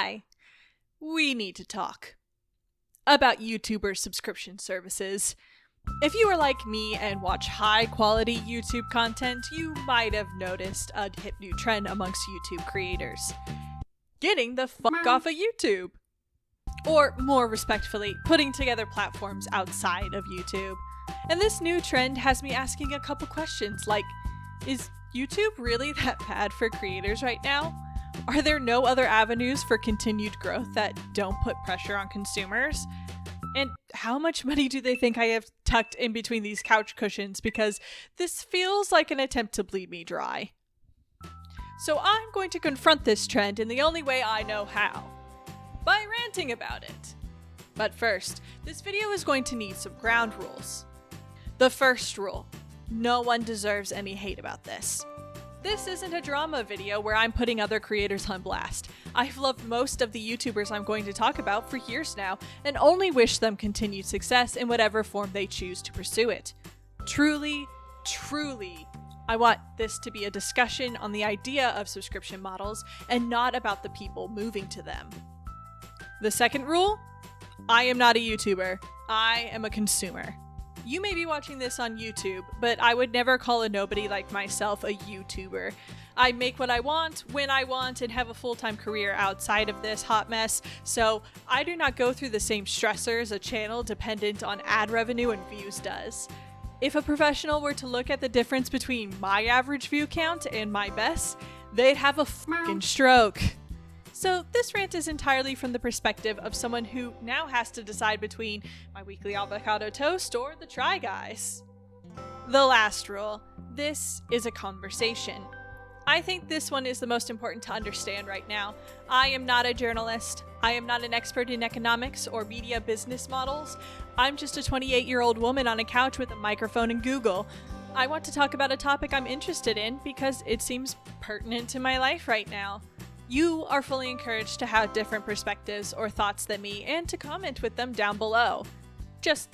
Hi! We need to talk about YouTuber subscription services. If you are like me and watch high-quality YouTube content, you might have noticed a hip new trend amongst YouTube creators. Getting the fuck off of YouTube! Or, more respectfully, putting together platforms outside of YouTube. And this new trend has me asking a couple questions like, is YouTube really that bad for creators right now? Are there no other avenues for continued growth that don't put pressure on consumers? And how much money do they think I have tucked in between these couch cushions? Because this feels like an attempt to bleed me dry. So I'm going to confront this trend in the only way I know how. By ranting about it. But first, this video is going to need some ground rules. The first rule. No one deserves any hate about this. This isn't a drama video where I'm putting other creators on blast. I've loved most of the YouTubers I'm going to talk about for years now, and only wish them continued success in whatever form they choose to pursue it. Truly, I want this to be a discussion on the idea of subscription models, and not about the people moving to them. The second rule? I am not a YouTuber. I am a consumer. You may be watching this on YouTube, but I would never call a nobody like myself a YouTuber. I make what I want, when I want, and have a full-time career outside of this hot mess, so I do not go through the same stressors a channel dependent on ad revenue and views does. If a professional were to look at the difference between my average view count and my best, they'd have a fucking stroke. So this rant is entirely from the perspective of someone who now has to decide between my weekly avocado toast or the Try Guys. The last rule. This is a conversation. I think this one is the most important to understand right now. I am not a journalist. I am not an expert in economics or media business models. I'm just a 28-year-old woman on a couch with a microphone and Google. I want to talk about a topic I'm interested in because it seems pertinent to my life right now. You are fully encouraged to have different perspectives or thoughts than me and to comment with them down below. Just,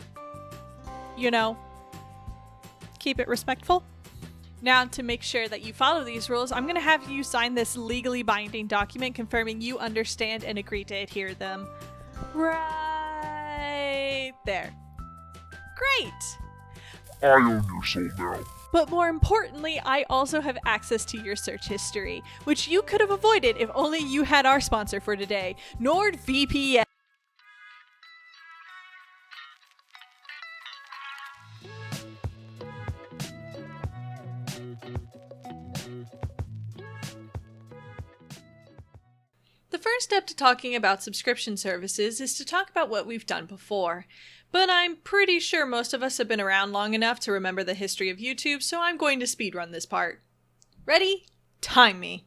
keep it respectful. Now, to make sure that you follow these rules, I'm going to have you sign this legally binding document confirming you understand and agree to adhere to them. Right there. Great! I own your soul now. But more importantly, I also have access to your search history, which you could have avoided if only you had our sponsor for today, NordVPN. The first step to talking about subscription services is to talk about what we've done before. But I'm pretty sure most of us have been around long enough to remember the history of YouTube, so I'm going to speedrun this part. Ready? Time me.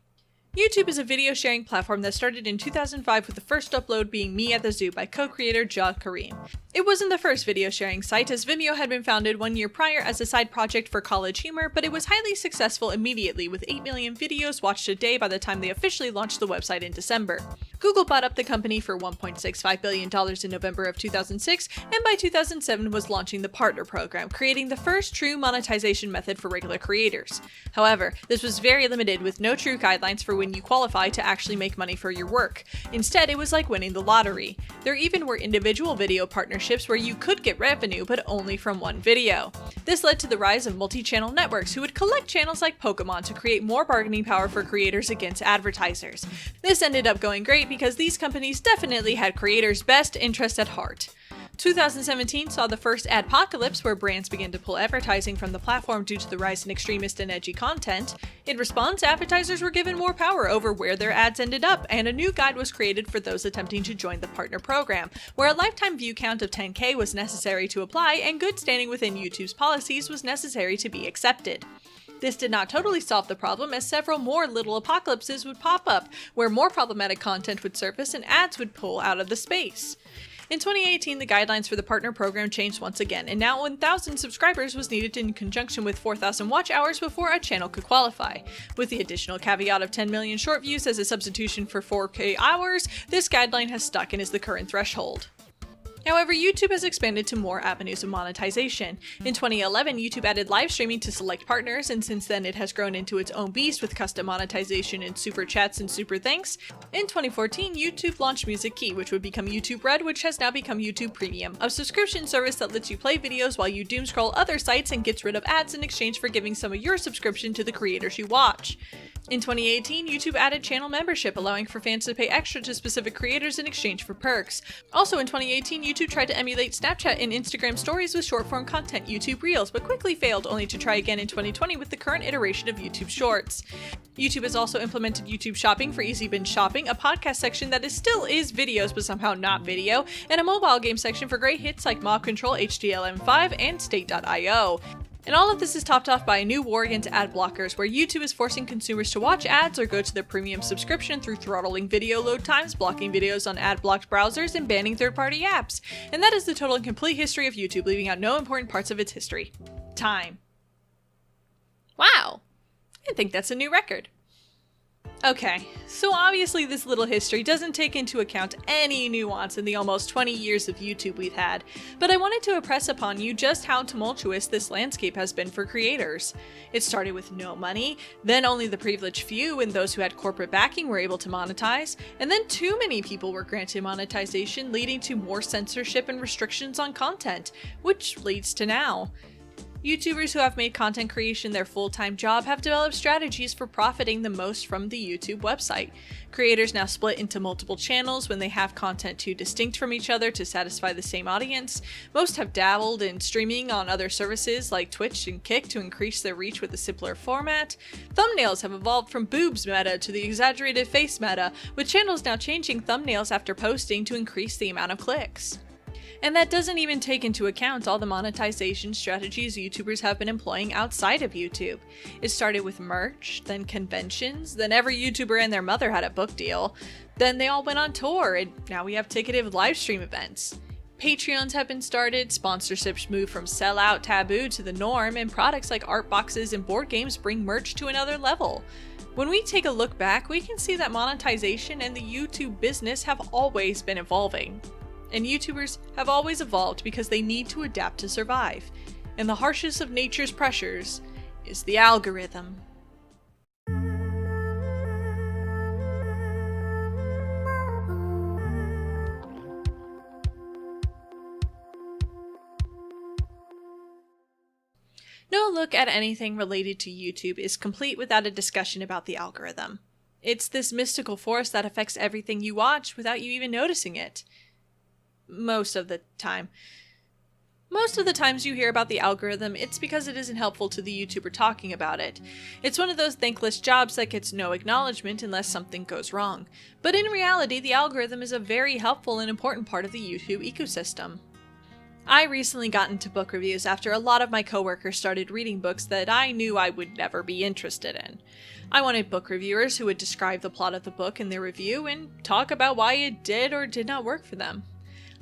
YouTube is a video sharing platform that started in 2005 with the first upload being Me at the Zoo by co-creator Ja Kareem. It wasn't the first video sharing site, as Vimeo had been founded 1 year prior as a side project for college humor, but it was highly successful immediately with 8 million videos watched a day by the time they officially launched the website in December. Google bought up the company for $1.65 billion in November of 2006, and by 2007 was launching the Partner Program, creating the first true monetization method for regular creators. However, this was very limited with no true guidelines for when you qualify to actually make money for your work. Instead, it was like winning the lottery. There even were individual video partnerships where you could get revenue, but only from one video. This led to the rise of multi-channel networks who would collect channels like Pokemon to create more bargaining power for creators against advertisers. This ended up going great because these companies definitely had creators' best interest at heart. 2017 saw the first adpocalypse where brands began to pull advertising from the platform due to the rise in extremist and edgy content. In response, advertisers were given more power over where their ads ended up, and a new guide was created for those attempting to join the Partner Program, where a lifetime view count of 10K was necessary to apply and good standing within YouTube's policies was necessary to be accepted. This did not totally solve the problem, as several more little apocalypses would pop up, where more problematic content would surface and ads would pull out of the space. In 2018, the guidelines for the Partner Program changed once again, and now 1,000 subscribers was needed in conjunction with 4,000 watch hours before a channel could qualify. With the additional caveat of 10 million short views as a substitution for 4K hours, this guideline has stuck and is the current threshold. However, YouTube has expanded to more avenues of monetization. In 2011, YouTube added live streaming to select partners, and since then it has grown into its own beast with custom monetization in super chats and super thanks. In 2014, YouTube launched Music Key, which would become YouTube Red, which has now become YouTube Premium, a subscription service that lets you play videos while you doom scroll other sites and gets rid of ads in exchange for giving some of your subscription to the creators you watch. In 2018, YouTube added channel membership, allowing for fans to pay extra to specific creators in exchange for perks. Also in 2018, YouTube tried to emulate Snapchat and Instagram stories with short-form content, YouTube Reels, but quickly failed, only to try again in 2020 with the current iteration of YouTube Shorts. YouTube has also implemented YouTube Shopping for easy binge shopping, a podcast section that still is videos but somehow not video, and a mobile game section for great hits like Mob Control, HTML5, and State.io. And all of this is topped off by a new war against ad blockers, where YouTube is forcing consumers to watch ads or go to their premium subscription through throttling video load times, blocking videos on ad-blocked browsers, and banning third-party apps. And that is the total and complete history of YouTube, leaving out no important parts of its history. Time. Wow. I think that's a new record. Okay, so obviously this little history doesn't take into account any nuance in the almost 20 years of YouTube we've had, but I wanted to impress upon you just how tumultuous this landscape has been for creators. It started with no money, then only the privileged few and those who had corporate backing were able to monetize, and then too many people were granted monetization, leading to more censorship and restrictions on content, which leads to now. YouTubers who have made content creation their full-time job have developed strategies for profiting the most from the YouTube website. Creators now split into multiple channels when they have content too distinct from each other to satisfy the same audience. Most have dabbled in streaming on other services like Twitch and Kick to increase their reach with a simpler format. Thumbnails have evolved from boobs meta to the exaggerated face meta, with channels now changing thumbnails after posting to increase the amount of clicks. And that doesn't even take into account all the monetization strategies YouTubers have been employing outside of YouTube. It started with merch, then conventions, then every YouTuber and their mother had a book deal, then they all went on tour, and now we have ticketed live stream events. Patreons have been started, sponsorships move from sellout taboo to the norm, and products like art boxes and board games bring merch to another level. When we take a look back, we can see that monetization and the YouTube business have always been evolving. And YouTubers have always evolved because they need to adapt to survive. And the harshest of nature's pressures is the algorithm. No look at anything related to YouTube is complete without a discussion about the algorithm. It's this mystical force that affects everything you watch without you even noticing it. Most of the time. Most of the times you hear about the algorithm, it's because it isn't helpful to the YouTuber talking about it. It's one of those thankless jobs that gets no acknowledgement unless something goes wrong. But in reality, the algorithm is a very helpful and important part of the YouTube ecosystem. I recently got into book reviews after a lot of my coworkers started reading books that I knew I would never be interested in. I wanted book reviewers who would describe the plot of the book in their review and talk about why it did or did not work for them.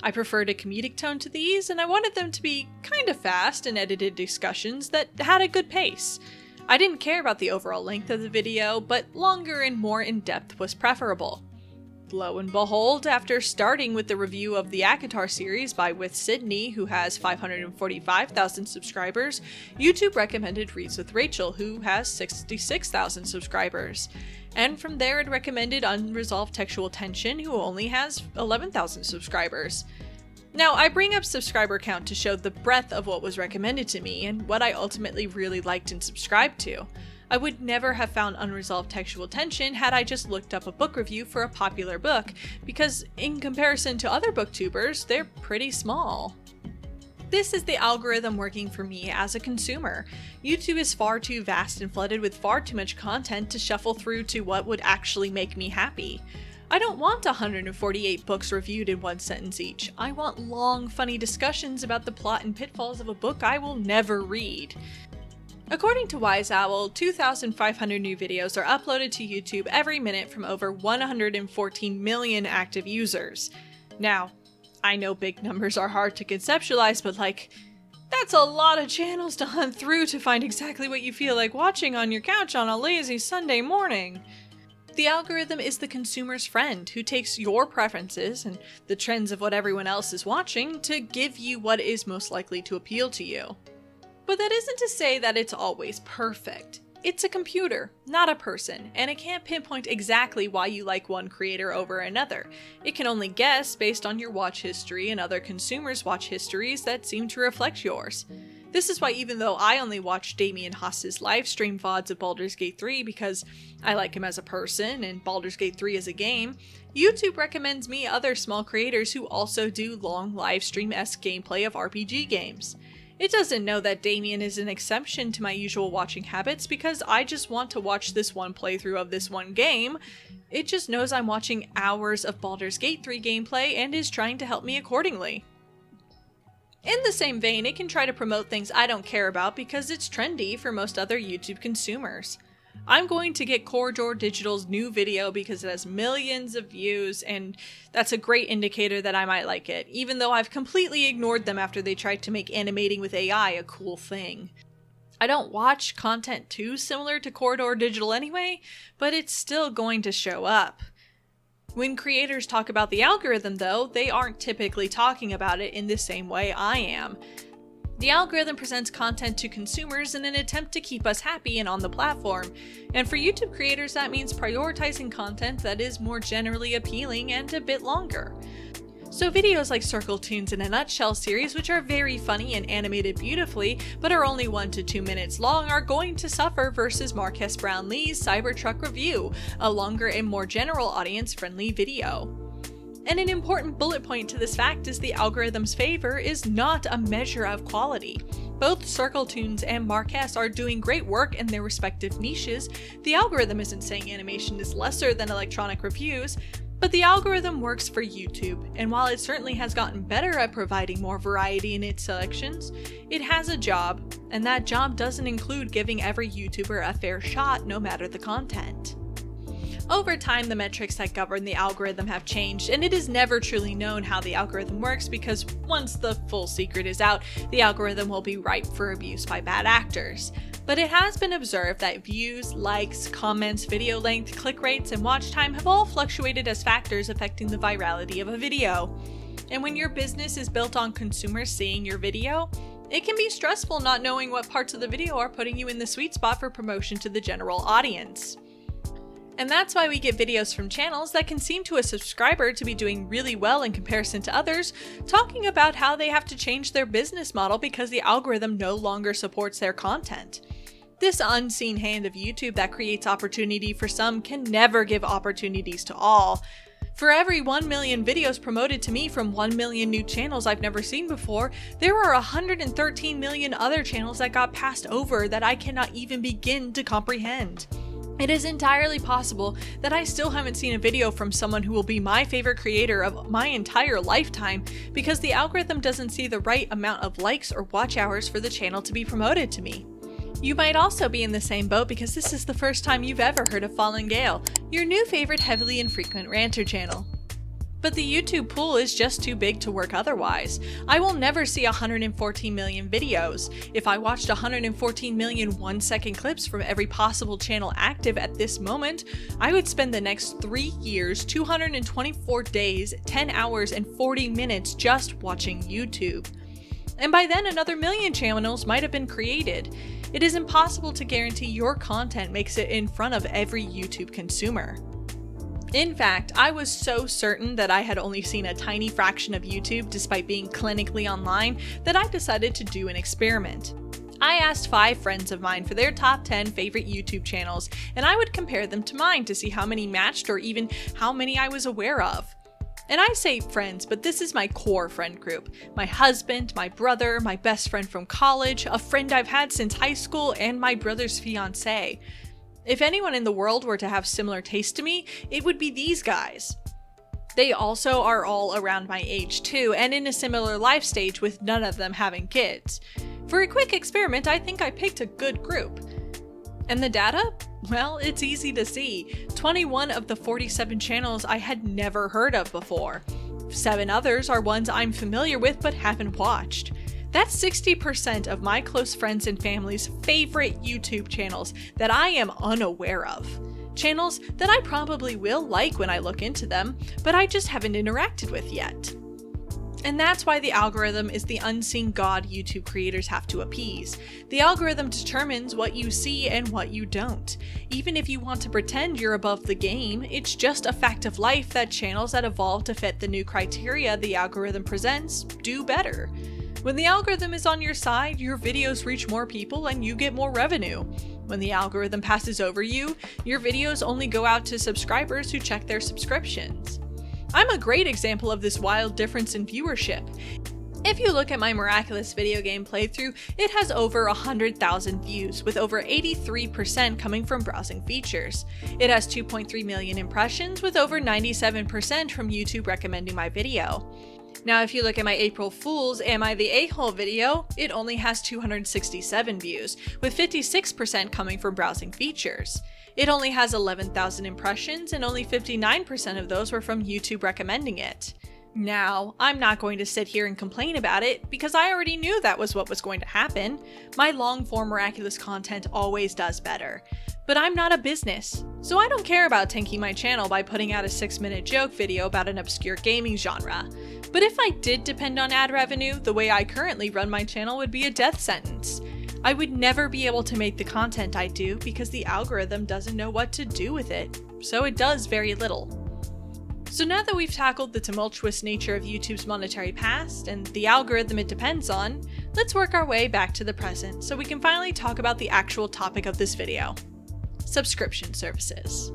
I preferred a comedic tone to these, and I wanted them to be kind of fast and edited discussions that had a good pace. I didn't care about the overall length of the video, but longer and more in-depth was preferable. Lo and behold, after starting with the review of the ACOTAR series by With Sydney, who has 545,000 subscribers, YouTube recommended Reads with Rachel, who has 66,000 subscribers. And from there it recommended Unresolved Textual Tension, who only has 11,000 subscribers. Now, I bring up subscriber count to show the breadth of what was recommended to me and what I ultimately really liked and subscribed to. I would never have found Unresolved Textual Tension had I just looked up a book review for a popular book, because in comparison to other booktubers, they're pretty small. This is the algorithm working for me as a consumer. YouTube is far too vast and flooded with far too much content to shuffle through to what would actually make me happy. I don't want 148 books reviewed in one sentence each. I want long, funny discussions about the plot and pitfalls of a book I will never read. According to Wise Owl, 2,500 new videos are uploaded to YouTube every minute from over 114 million active users. Now, I know big numbers are hard to conceptualize, but that's a lot of channels to hunt through to find exactly what you feel like watching on your couch on a lazy Sunday morning. The algorithm is the consumer's friend who takes your preferences and the trends of what everyone else is watching to give you what is most likely to appeal to you. But that isn't to say that it's always perfect. It's a computer, not a person, and it can't pinpoint exactly why you like one creator over another. It can only guess based on your watch history and other consumers' watch histories that seem to reflect yours. This is why even though I only watch Damien Haas's livestream VODs of Baldur's Gate 3 because I like him as a person and Baldur's Gate 3 as a game, YouTube recommends me other small creators who also do long livestream-esque gameplay of RPG games. It doesn't know that Damien is an exception to my usual watching habits because I just want to watch this one playthrough of this one game. It just knows I'm watching hours of Baldur's Gate 3 gameplay and is trying to help me accordingly. In the same vein, it can try to promote things I don't care about because it's trendy for most other YouTube consumers. I'm going to get Corridor Digital's new video because it has millions of views, and that's a great indicator that I might like it, even though I've completely ignored them after they tried to make animating with AI a cool thing. I don't watch content too similar to Corridor Digital anyway, but it's still going to show up. When creators talk about the algorithm, though, they aren't typically talking about it in the same way I am. The algorithm presents content to consumers in an attempt to keep us happy and on the platform, and for YouTube creators that means prioritizing content that is more generally appealing and a bit longer. So videos like Circle Tunes in a Nutshell series, which are very funny and animated beautifully, but are only 1 to 2 minutes long, are going to suffer versus Marques Brownlee's Cybertruck Review, a longer and more general audience-friendly video. And an important bullet point to this fact is the algorithm's favor is not a measure of quality. Both Circle Tunes and Marques are doing great work in their respective niches. The algorithm isn't saying animation is lesser than electronic reviews, but the algorithm works for YouTube, and while it certainly has gotten better at providing more variety in its selections, it has a job, and that job doesn't include giving every YouTuber a fair shot no matter the content. Over time, the metrics that govern the algorithm have changed, and it is never truly known how the algorithm works because once the full secret is out, the algorithm will be ripe for abuse by bad actors. But it has been observed that views, likes, comments, video length, click rates, and watch time have all fluctuated as factors affecting the virality of a video. And when your business is built on consumers seeing your video, it can be stressful not knowing what parts of the video are putting you in the sweet spot for promotion to the general audience. And that's why we get videos from channels that can seem to a subscriber to be doing really well in comparison to others, talking about how they have to change their business model because the algorithm no longer supports their content. This unseen hand of YouTube that creates opportunity for some can never give opportunities to all. For every 1 million videos promoted to me from 1 million new channels I've never seen before, there are 113 million other channels that got passed over that I cannot even begin to comprehend. It is entirely possible that I still haven't seen a video from someone who will be my favorite creator of my entire lifetime because the algorithm doesn't see the right amount of likes or watch hours for the channel to be promoted to me. You might also be in the same boat because this is the first time you've ever heard of Fallen Gale, your new favorite heavily infrequent ranter channel. But the YouTube pool is just too big to work otherwise. I will never see 114 million videos. If I watched 114 million 1-second clips from every possible channel active at this moment, I would spend the next 3 years, 224 days, 10 hours, and 40 minutes just watching YouTube. And by then another million channels might have been created. It is impossible to guarantee your content makes it in front of every YouTube consumer. In fact, I was so certain that I had only seen a tiny fraction of YouTube despite being clinically online that I decided to do an experiment. I asked 5 friends of mine for their top 10 favorite YouTube channels, and I would compare them to mine to see how many matched or even how many I was aware of. And I say friends, but this is my core friend group. My husband, my brother, my best friend from college, a friend I've had since high school, and my brother's fiancé. If anyone in the world were to have similar taste to me, it would be these guys. They also are all around my age too, and in a similar life stage with none of them having kids. For a quick experiment, I think I picked a good group. And the data? Well, it's easy to see. 21 of the 47 channels I had never heard of before. 7 others are ones I'm familiar with but haven't watched. That's 60% of my close friends and family's favorite YouTube channels that I am unaware of. channels that I probably will like when I look into them, but I just haven't interacted with yet. And that's why the algorithm is the unseen god YouTube creators have to appease. The algorithm determines what you see and what you don't. Even if you want to pretend you're above the game, it's just a fact of life that channels that evolve to fit the new criteria the algorithm presents do better. When the algorithm is on your side, your videos reach more people and you get more revenue. When the algorithm passes over you, your videos only go out to subscribers who check their subscriptions. I'm a great example of this wild difference in viewership. If you look at my Miraculous video game playthrough, it has over 100,000 views, with over 83% coming from browsing features. It has 2.3 million impressions, with over 97% from YouTube recommending my video. Now, if you look at my April Fool's Am I the A-Hole video, it only has 267 views, with 56% coming from browsing features. It only has 11,000 impressions, and only 59% of those were from YouTube recommending it. Now, I'm not going to sit here and complain about it, because I already knew that was what was going to happen. My long-form Miraculous content always does better. But I'm not a business, so I don't care about tanking my channel by putting out a 6-minute joke video about an obscure gaming genre. But if I did depend on ad revenue, the way I currently run my channel would be a death sentence. I would never be able to make the content I do because the algorithm doesn't know what to do with it, so it does very little. So now that we've tackled the tumultuous nature of YouTube's monetary past and the algorithm it depends on, let's work our way back to the present so we can finally talk about the actual topic of this video: subscription services.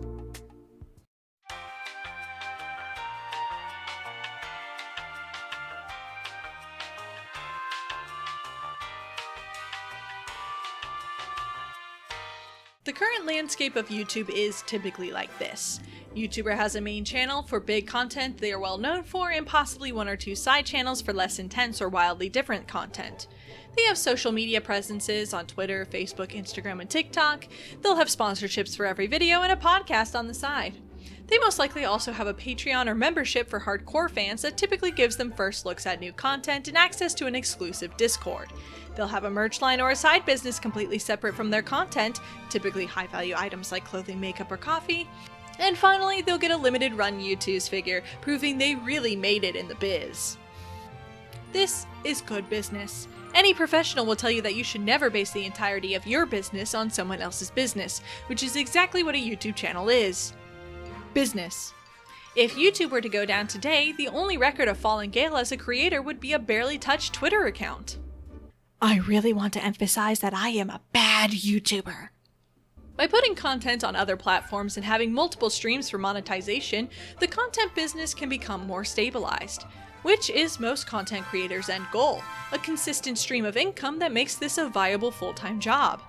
The current landscape of YouTube is typically like this. YouTuber has a main channel for big content they are well known for, and possibly one or two side channels for less intense or wildly different content. They have social media presences on Twitter, Facebook, Instagram, and TikTok. They'll have sponsorships for every video and a podcast on the side. They most likely also have a Patreon or membership for hardcore fans that typically gives them first looks at new content and access to an exclusive Discord. They'll have a merch line or a side business completely separate from their content, typically high-value items like clothing, makeup, or coffee. And finally, they'll get a limited run YouTube's figure, proving they really made it in the biz. This is good business. Any professional will tell you that you should never base the entirety of your business on someone else's business, which is exactly what a YouTube channel is. Business. If YouTube were to go down today, the only record of Fallen Gale as a creator would be a barely touched Twitter account. I really want to emphasize that I am a bad YouTuber. By putting content on other platforms and having multiple streams for monetization, the content business can become more stabilized, which is most content creators' end goal, a consistent stream of income that makes this a viable full-time job.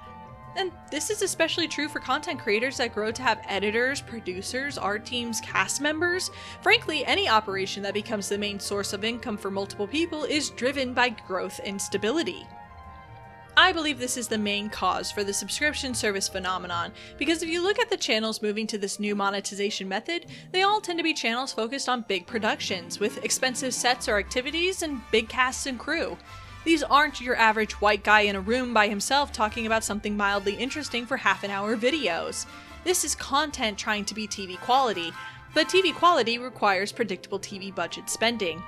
And this is especially true for content creators that grow to have editors, producers, art teams, cast members. Frankly, any operation that becomes the main source of income for multiple people is driven by growth and stability. I believe this is the main cause for the subscription service phenomenon, because if you look at the channels moving to this new monetization method, they all tend to be channels focused on big productions, with expensive sets or activities and big casts and crew. These aren't your average white guy in a room by himself talking about something mildly interesting for half-an-hour videos. This is content trying to be TV quality, but TV quality requires predictable TV budget spending.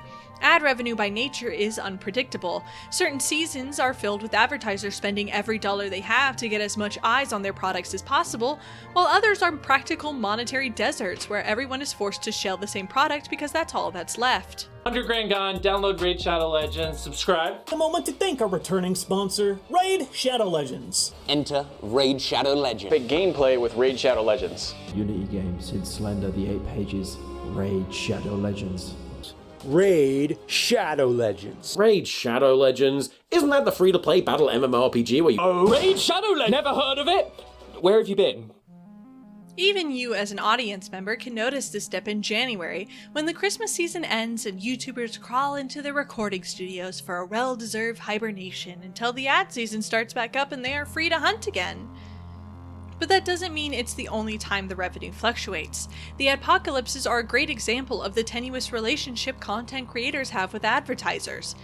Ad revenue by nature is unpredictable. Certain seasons are filled with advertisers spending every dollar they have to get as much eyes on their products as possible, while others are practical monetary deserts where everyone is forced to shell the same product because that's all that's left. 100 grand gone, download Raid Shadow Legends, subscribe. A moment to thank our returning sponsor, Raid Shadow Legends. Enter Raid Shadow Legends. Epic gameplay with Raid Shadow Legends. Unity Games, Sid Slender, The 8 Pages, Raid Shadow Legends. Raid Shadow Legends. Raid Shadow Legends? Isn't that the free-to-play battle MMORPG where you— Oh, Raid Shadow Legends! Never heard of it? Where have you been? Even you as an audience member can notice this dip in January, when the Christmas season ends and YouTubers crawl into their recording studios for a well-deserved hibernation until the ad season starts back up and they are free to hunt again. But that doesn't mean it's the only time the revenue fluctuates. The adpocalypses are a great example of the tenuous relationship content creators have with advertisers.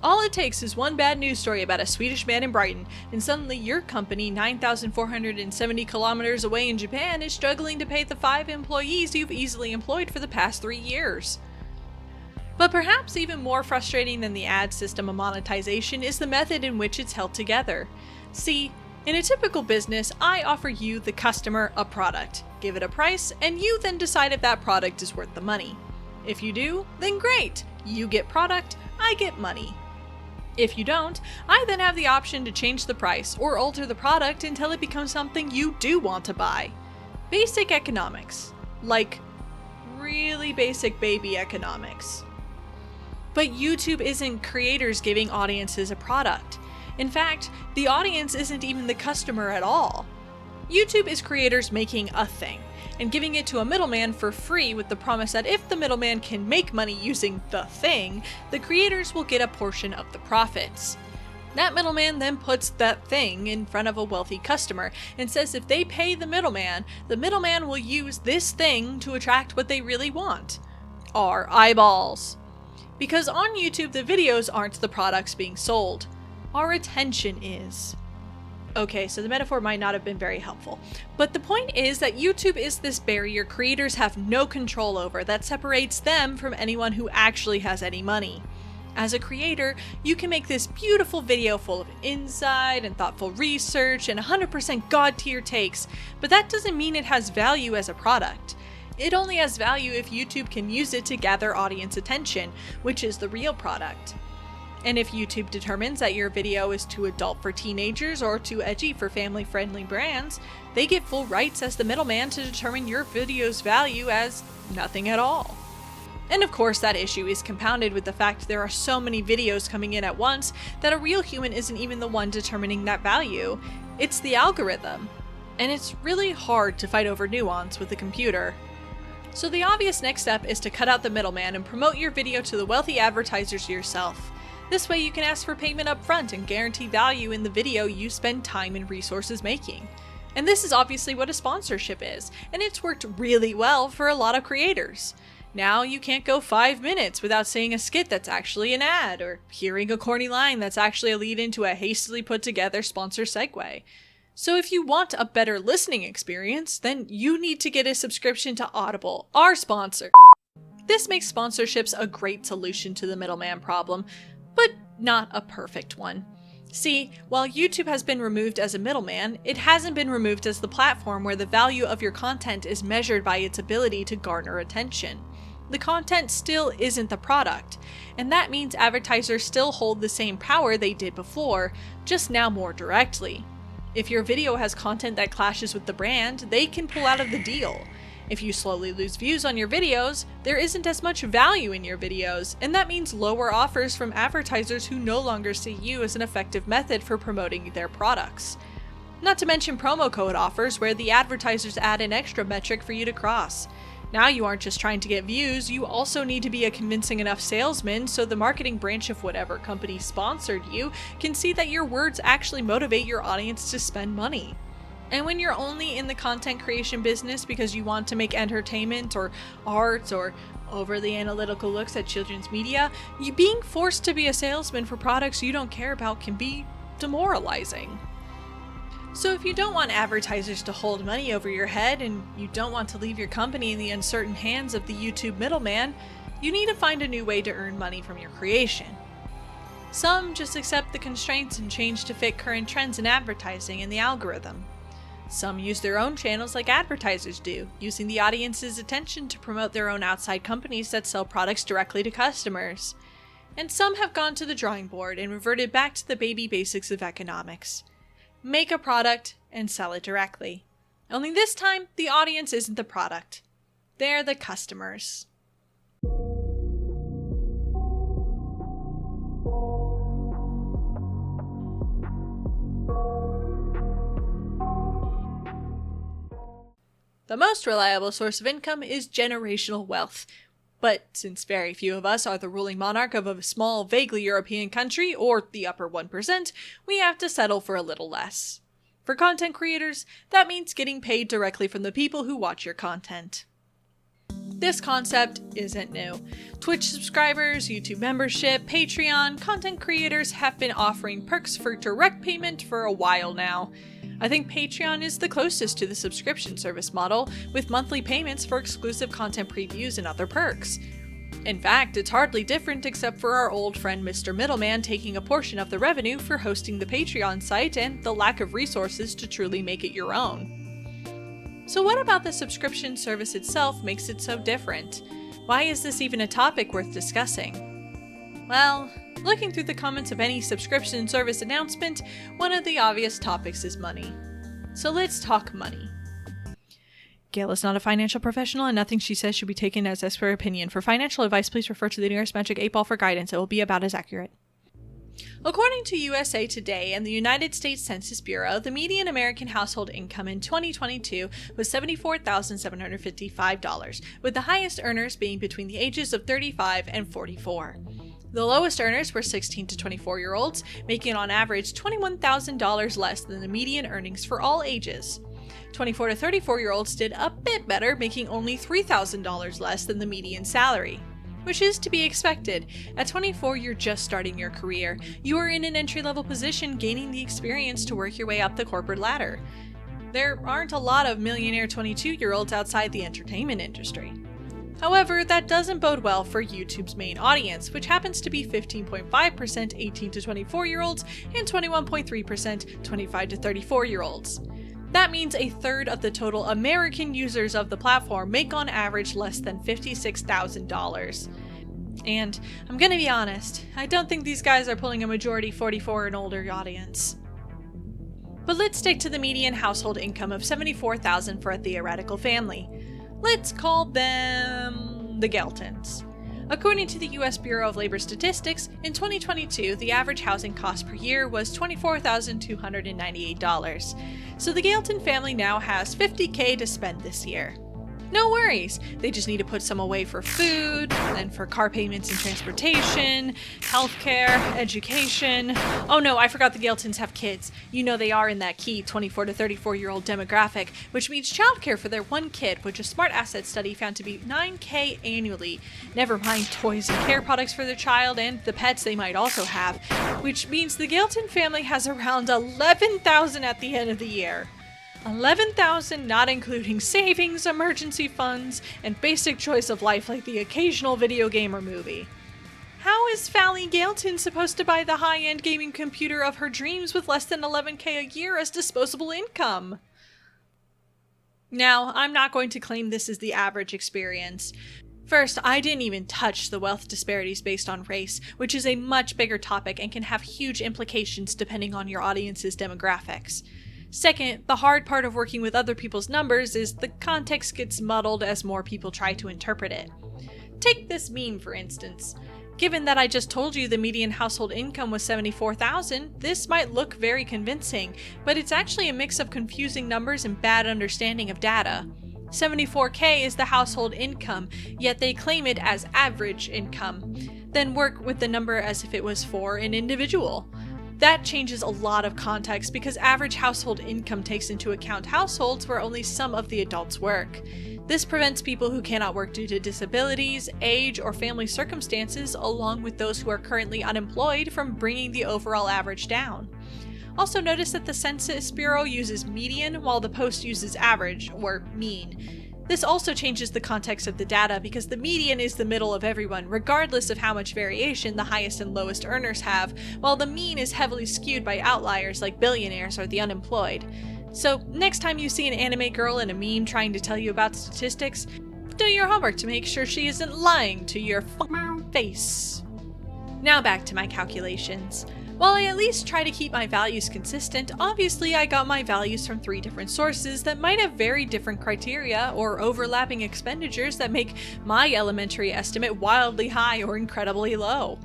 All it takes is one bad news story about a Swedish man in Brighton, and suddenly your company, 9,470 kilometers away in Japan, is struggling to pay the 5 employees you've easily employed for the past 3 years. But perhaps even more frustrating than the ad system of monetization is the method in which it's held together. See, in a typical business, I offer you, the customer, a product, give it a price, and you then decide if that product is worth the money. If you do, then great, you get product, I get money. If you don't, I then have the option to change the price or alter the product until it becomes something you do want to buy. Basic economics. Like, really basic baby economics. But YouTube isn't creators giving audiences a product. In fact, the audience isn't even the customer at all. YouTube is creators making a thing, and giving it to a middleman for free with the promise that if the middleman can make money using the thing, the creators will get a portion of the profits. That middleman then puts that thing in front of a wealthy customer and says if they pay the middleman will use this thing to attract what they really want. Our eyeballs. Because on YouTube, the videos aren't the products being sold. Our attention is. Okay, so the metaphor might not have been very helpful, but the point is that YouTube is this barrier creators have no control over that separates them from anyone who actually has any money. As a creator, you can make this beautiful video full of insight and thoughtful research and 100% god-tier takes, but that doesn't mean it has value as a product. It only has value if YouTube can use it to gather audience attention, which is the real product. And if YouTube determines that your video is too adult for teenagers or too edgy for family-friendly brands, they get full rights as the middleman to determine your video's value as nothing at all. And of course, that issue is compounded with the fact there are so many videos coming in at once that a real human isn't even the one determining that value. It's the algorithm. And it's really hard to fight over nuance with a computer. So the obvious next step is to cut out the middleman and promote your video to the wealthy advertisers yourself. This way you can ask for payment up front and guarantee value in the video you spend time and resources making. And this is obviously what a sponsorship is, and it's worked really well for a lot of creators. Now you can't go 5 minutes without seeing a skit that's actually an ad, or hearing a corny line that's actually a lead into a hastily put together sponsor segue. So if you want a better listening experience, then you need to get a subscription to Audible, our sponsor. This makes sponsorships a great solution to the middleman problem, but not a perfect one. See, while YouTube has been removed as a middleman, it hasn't been removed as the platform where the value of your content is measured by its ability to garner attention. The content still isn't the product, and that means advertisers still hold the same power they did before, just now more directly. If your video has content that clashes with the brand, they can pull out of the deal. If you slowly lose views on your videos, there isn't as much value in your videos, and that means lower offers from advertisers who no longer see you as an effective method for promoting their products. Not to mention promo code offers where the advertisers add an extra metric for you to cross. Now you aren't just trying to get views, you also need to be a convincing enough salesman so the marketing branch of whatever company sponsored you can see that your words actually motivate your audience to spend money. And when you're only in the content creation business because you want to make entertainment or art or overly analytical looks at children's media, you being forced to be a salesman for products you don't care about can be demoralizing. So if you don't want advertisers to hold money over your head and you don't want to leave your company in the uncertain hands of the YouTube middleman, you need to find a new way to earn money from your creation. Some just accept the constraints and change to fit current trends in advertising and the algorithm. Some use their own channels like advertisers do, using the audience's attention to promote their own outside companies that sell products directly to customers. And some have gone to the drawing board and reverted back to the baby basics of economics. Make a product and sell it directly. Only this time, the audience isn't the product. They're the customers. The most reliable source of income is generational wealth. But since very few of us are the ruling monarch of a small, vaguely European country, or the upper 1%, we have to settle for a little less. For content creators, that means getting paid directly from the people who watch your content. This concept isn't new. Twitch subscribers, YouTube membership, Patreon, content creators have been offering perks for direct payment for a while now. I think Patreon is the closest to the subscription service model, with monthly payments for exclusive content previews and other perks. In fact, it's hardly different except for our old friend Mr. Middleman taking a portion of the revenue for hosting the Patreon site and the lack of resources to truly make it your own. So what about the subscription service itself makes it so different? Why is this even a topic worth discussing? Well, looking through the comments of any subscription service announcement, one of the obvious topics is money. So let's talk money. Gail is not a financial professional, and nothing she says should be taken as expert opinion. For financial advice, please refer to the nearest Magic 8 Ball for guidance. It will be about as accurate. According to USA Today and the United States Census Bureau, the median American household income in 2022 was $74,755, with the highest earners being between the ages of 35 and 44. The lowest earners were 16 to 24-year-olds, making on average $21,000 less than the median earnings for all ages. 24 to 34-year-olds did a bit better, making only $3,000 less than the median salary. Which is to be expected. At 24, you're just starting your career. You are in an entry-level position, gaining the experience to work your way up the corporate ladder. There aren't a lot of millionaire 22-year-olds outside the entertainment industry. However, that doesn't bode well for YouTube's main audience, which happens to be 15.5% 18 to 24-year-olds and 21.3% 25 to 34-year-olds. That means a third of the total American users of the platform make on average less than $56,000. And I'm gonna be honest, I don't think these guys are pulling a majority 44 and older audience. But let's stick to the median household income of $74,000 for a theoretical family. Let's call them the Geltons. According to the U.S. Bureau of Labor Statistics, in 2022, the average housing cost per year was $24,298. So the Galton family now has $50,000 to spend this year. No worries, they just need to put some away for food, then for car payments and transportation, healthcare, education. Oh no, I forgot the Galtons have kids. You know they are in that key 24 to 34-year-old demographic, which means childcare for their one kid, which a smart asset study found to be $9,000 annually. Never mind toys and care products for their child and the pets they might also have, which means the Galton family has around $11,000 at the end of the year. $11,000 not including savings, emergency funds, and basic choice of life like the occasional video game or movie. How is Fally Galton supposed to buy the high-end gaming computer of her dreams with less than $11,000 a year as disposable income? Now, I'm not going to claim this is the average experience. First, I didn't even touch the wealth disparities based on race, which is a much bigger topic and can have huge implications depending on your audience's demographics. Second, the hard part of working with other people's numbers is the context gets muddled as more people try to interpret it. Take this meme, for instance. Given that I just told you the median household income was $74,000, this might look very convincing, but it's actually a mix of confusing numbers and bad understanding of data. $74,000 is the household income, yet they claim it as average income, then work with the number as if it was for an individual. That changes a lot of context because average household income takes into account households where only some of the adults work. This prevents people who cannot work due to disabilities, age, or family circumstances, along with those who are currently unemployed, from bringing the overall average down. Also notice that the Census Bureau uses median while the Post uses average, or mean. This also changes the context of the data because the median is the middle of everyone, regardless of how much variation the highest and lowest earners have, while the mean is heavily skewed by outliers like billionaires or the unemployed. So, next time you see an anime girl in a meme trying to tell you about statistics, do your homework to make sure she isn't lying to your face. Now back to my calculations. While I at least try to keep my values consistent, obviously I got my values from 3 different sources that might have very different criteria or overlapping expenditures that make my elementary estimate wildly high or incredibly low.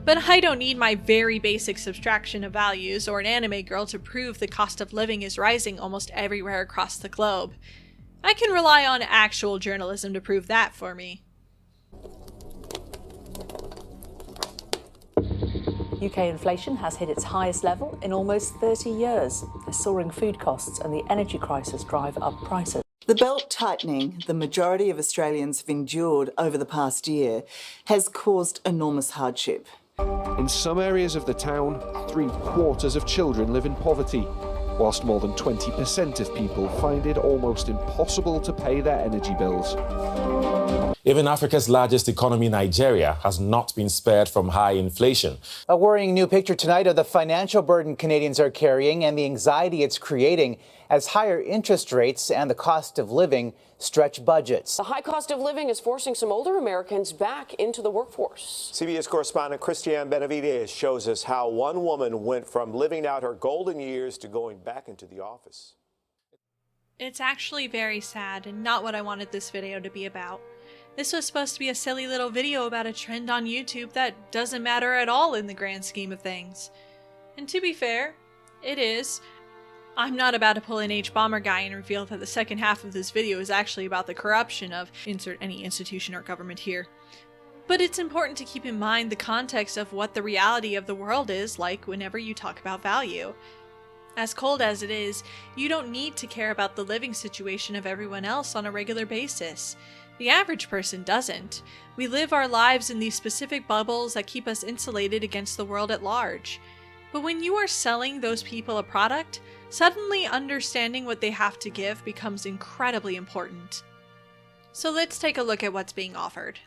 But I don't need my very basic subtraction of values or an anime girl to prove the cost of living is rising almost everywhere across the globe. I can rely on actual journalism to prove that for me. UK inflation has hit its highest level in almost 30 years as soaring food costs and the energy crisis drive up prices. The belt tightening the majority of Australians have endured over the past year has caused enormous hardship. In some areas of the town, 3/4 of children live in poverty, whilst more than 20% of people find it almost impossible to pay their energy bills. Even Africa's largest economy, Nigeria, has not been spared from high inflation. A worrying new picture tonight of the financial burden Canadians are carrying and the anxiety it's creating as higher interest rates and the cost of living stretch budgets. The high cost of living is forcing some older Americans back into the workforce. CBS correspondent Christiane Benavides shows us how one woman went from living out her golden years to going back into the office. It's actually very sad and not what I wanted this video to be about. This was supposed to be a silly little video about a trend on YouTube that doesn't matter at all in the grand scheme of things. And to be fair, it is. I'm not about to pull an H-bomber guy and reveal that the second half of this video is actually about the corruption of insert any institution or government here. But it's important to keep in mind the context of what the reality of the world is like whenever you talk about value. As cold as it is, you don't need to care about the living situation of everyone else on a regular basis. The average person doesn't. We live our lives in these specific bubbles that keep us insulated against the world at large. But when you are selling those people a product, suddenly understanding what they have to give becomes incredibly important. So let's take a look at what's being offered.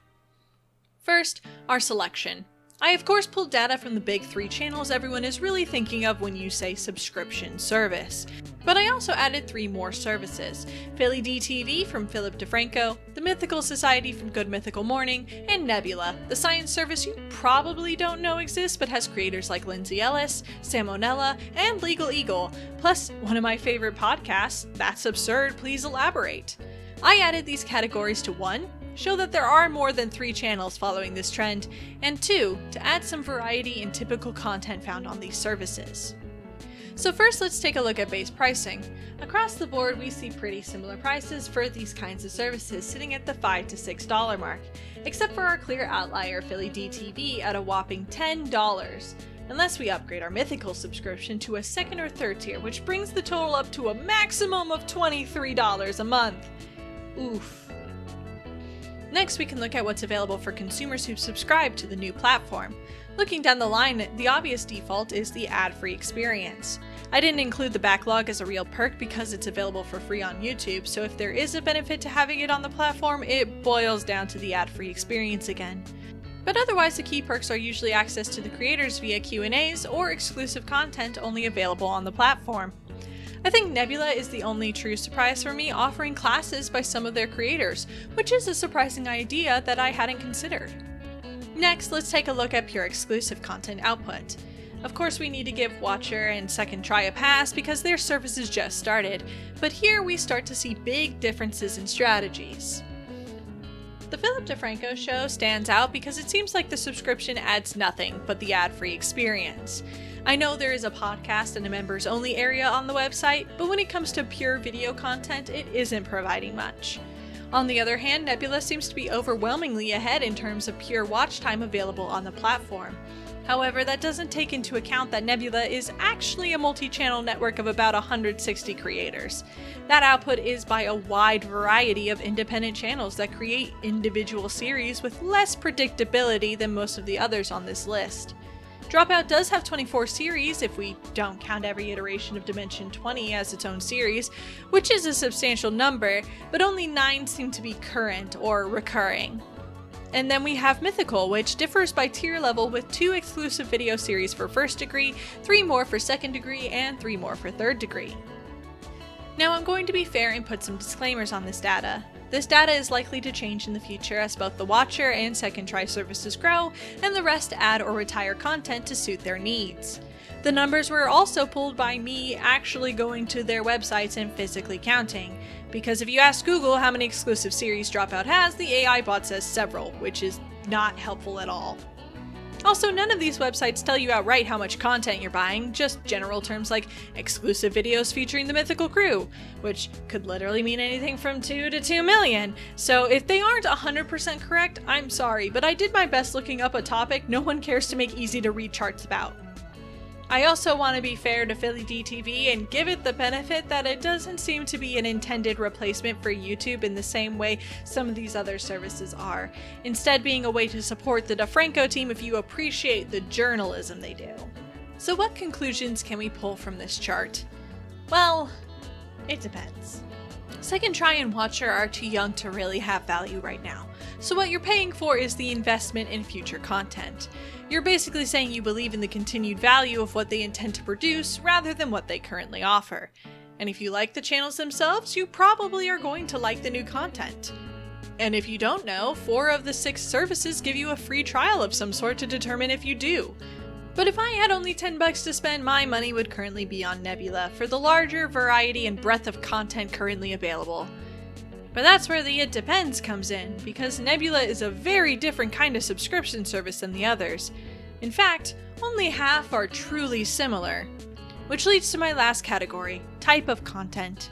First, our selection. I of course pulled data from the big 3 channels everyone is really thinking of when you say subscription service. But I also added 3 more services: Philly DTV from Philip DeFranco, the Mythical Society from Good Mythical Morning, and Nebula, the science service you probably don't know exists but has creators like Lindsay Ellis, Salmonella, and Legal Eagle, plus one of my favorite podcasts, That's Absurd, Please Elaborate. I added these categories to 1, show that there are more than 3 channels following this trend, and 2, to add some variety in typical content found on these services. So first, let's take a look at base pricing. Across the board, we see pretty similar prices for these kinds of services, sitting at the $5 to $6 mark, except for our clear outlier Philly DTV at a whopping $10, unless we upgrade our Mythical subscription to a 2nd or 3rd tier, which brings the total up to a maximum of $23 a month. Oof. Next, we can look at what's available for consumers who've subscribed to the new platform. Looking down the line, the obvious default is the ad-free experience. I didn't include the backlog as a real perk because it's available for free on YouTube, so if there is a benefit to having it on the platform, it boils down to the ad-free experience again. But otherwise, the key perks are usually access to the creators via Q&As or exclusive content only available on the platform. I think Nebula is the only true surprise for me, offering classes by some of their creators, which is a surprising idea that I hadn't considered. Next, let's take a look at pure exclusive content output. Of course, we need to give Watcher and Second Try a pass because their services just started, but here we start to see big differences in strategies. The Philip DeFranco show stands out because it seems like the subscription adds nothing but the ad-free experience. I know there is a podcast and a members only area on the website, but when it comes to pure video content, it isn't providing much. On the other hand, Nebula seems to be overwhelmingly ahead in terms of pure watch time available on the platform. However, that doesn't take into account that Nebula is actually a multi-channel network of about 160 creators. That output is by a wide variety of independent channels that create individual series with less predictability than most of the others on this list. Dropout does have 24 series if we don't count every iteration of Dimension 20 as its own series, which is a substantial number, but only 9 seem to be current or recurring. And then we have Mythical, which differs by tier level with 2 exclusive video series for 1st degree, 3 more for 2nd degree, and 3 more for 3rd degree. Now I'm going to be fair and put some disclaimers on this data. This data is likely to change in the future as both the Watcher and Second Try services grow, and the rest add or retire content to suit their needs. The numbers were also pulled by me actually going to their websites and physically counting, because if you ask Google how many exclusive series Dropout has, the AI bot says several, which is not helpful at all. Also, none of these websites tell you outright how much content you're buying, just general terms like exclusive videos featuring the mythical crew, which could literally mean anything from 2 to 2 million. So if they aren't 100% correct, I'm sorry, but I did my best looking up a topic no one cares to make easy to read charts about. I also want to be fair to Philly DTV and give it the benefit that it doesn't seem to be an intended replacement for YouTube in the same way some of these other services are, instead being a way to support the DeFranco team if you appreciate the journalism they do. So what conclusions can we pull from this chart? Well, it depends. Second Try and Watcher are too young to really have value right now, so what you're paying for is the investment in future content. You're basically saying you believe in the continued value of what they intend to produce rather than what they currently offer. And if you like the channels themselves, you probably are going to like the new content. And if you don't know, 4 of the 6 services give you a free trial of some sort to determine if you do. But if I had only $10 to spend, my money would currently be on Nebula for the larger variety and breadth of content currently available. But that's where the "it depends" comes in, because Nebula is a very different kind of subscription service than the others. In fact, only half are truly similar. Which leads to my last category, type of content.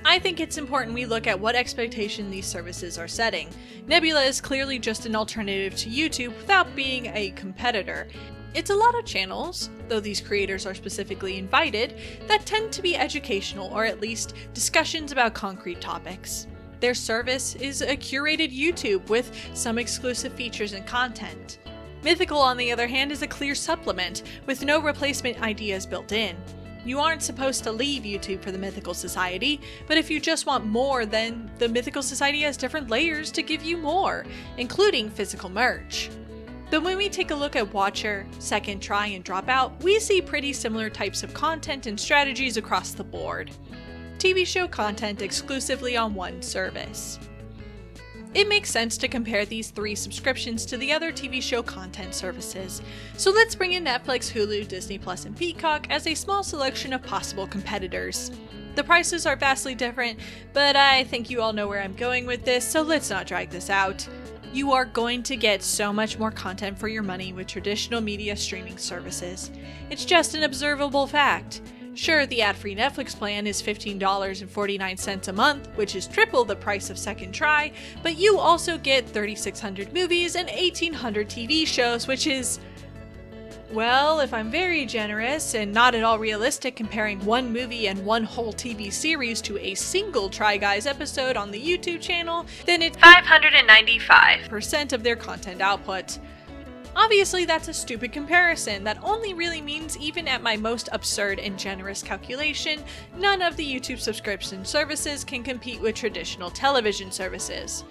I think it's important we look at what expectation these services are setting. Nebula is clearly just an alternative to YouTube without being a competitor. It's a lot of channels, though these creators are specifically invited, that tend to be educational or at least discussions about concrete topics. Their service is a curated YouTube with some exclusive features and content. Mythical, on the other hand, is a clear supplement with no replacement ideas built in. You aren't supposed to leave YouTube for the Mythical Society, but if you just want more, then the Mythical Society has different layers to give you more, including physical merch. But when we take a look at Watcher, Second Try, and Dropout, we see pretty similar types of content and strategies across the board. TV show content exclusively on one service. It makes sense to compare these 3 subscriptions to the other TV show content services, so let's bring in Netflix, Hulu, Disney+, and Peacock as a small selection of possible competitors. The prices are vastly different, but I think you all know where I'm going with this, so let's not drag this out. You are going to get so much more content for your money with traditional media streaming services. It's just an observable fact. Sure, the ad-free Netflix plan is $15.49 a month, which is triple the price of Second Try, but you also get 3,600 movies and 1,800 TV shows, which is, well, if I'm very generous and not at all realistic comparing one movie and one whole TV series to a single Try Guys episode on the YouTube channel, then it's 595% of their content output. Obviously, that's a stupid comparison that only really means even at my most absurd and generous calculation, none of the YouTube subscription services can compete with traditional television services.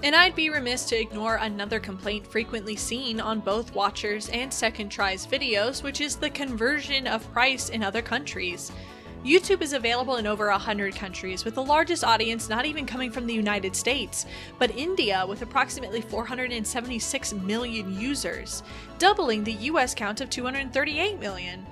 And I'd be remiss to ignore another complaint frequently seen on both Watchers and Second Try's videos, which is the conversion of price in other countries. YouTube is available in over 100 countries, with the largest audience not even coming from the United States, but India with approximately 476 million users, doubling the US count of 238 million.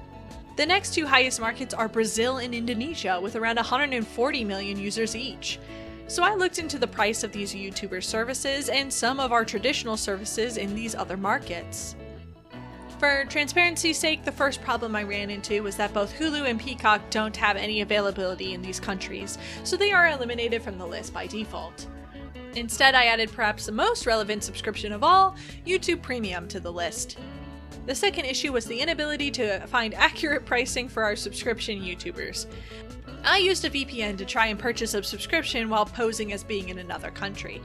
The next 2 highest markets are Brazil and Indonesia, with around 140 million users each. So I looked into the price of these YouTuber services and some of our traditional services in these other markets. For transparency's sake, the first problem I ran into was that both Hulu and Peacock don't have any availability in these countries, so they are eliminated from the list by default. Instead, I added perhaps the most relevant subscription of all, YouTube Premium, to the list. The second issue was the inability to find accurate pricing for our subscription YouTubers. I used a VPN to try and purchase a subscription while posing as being in another country.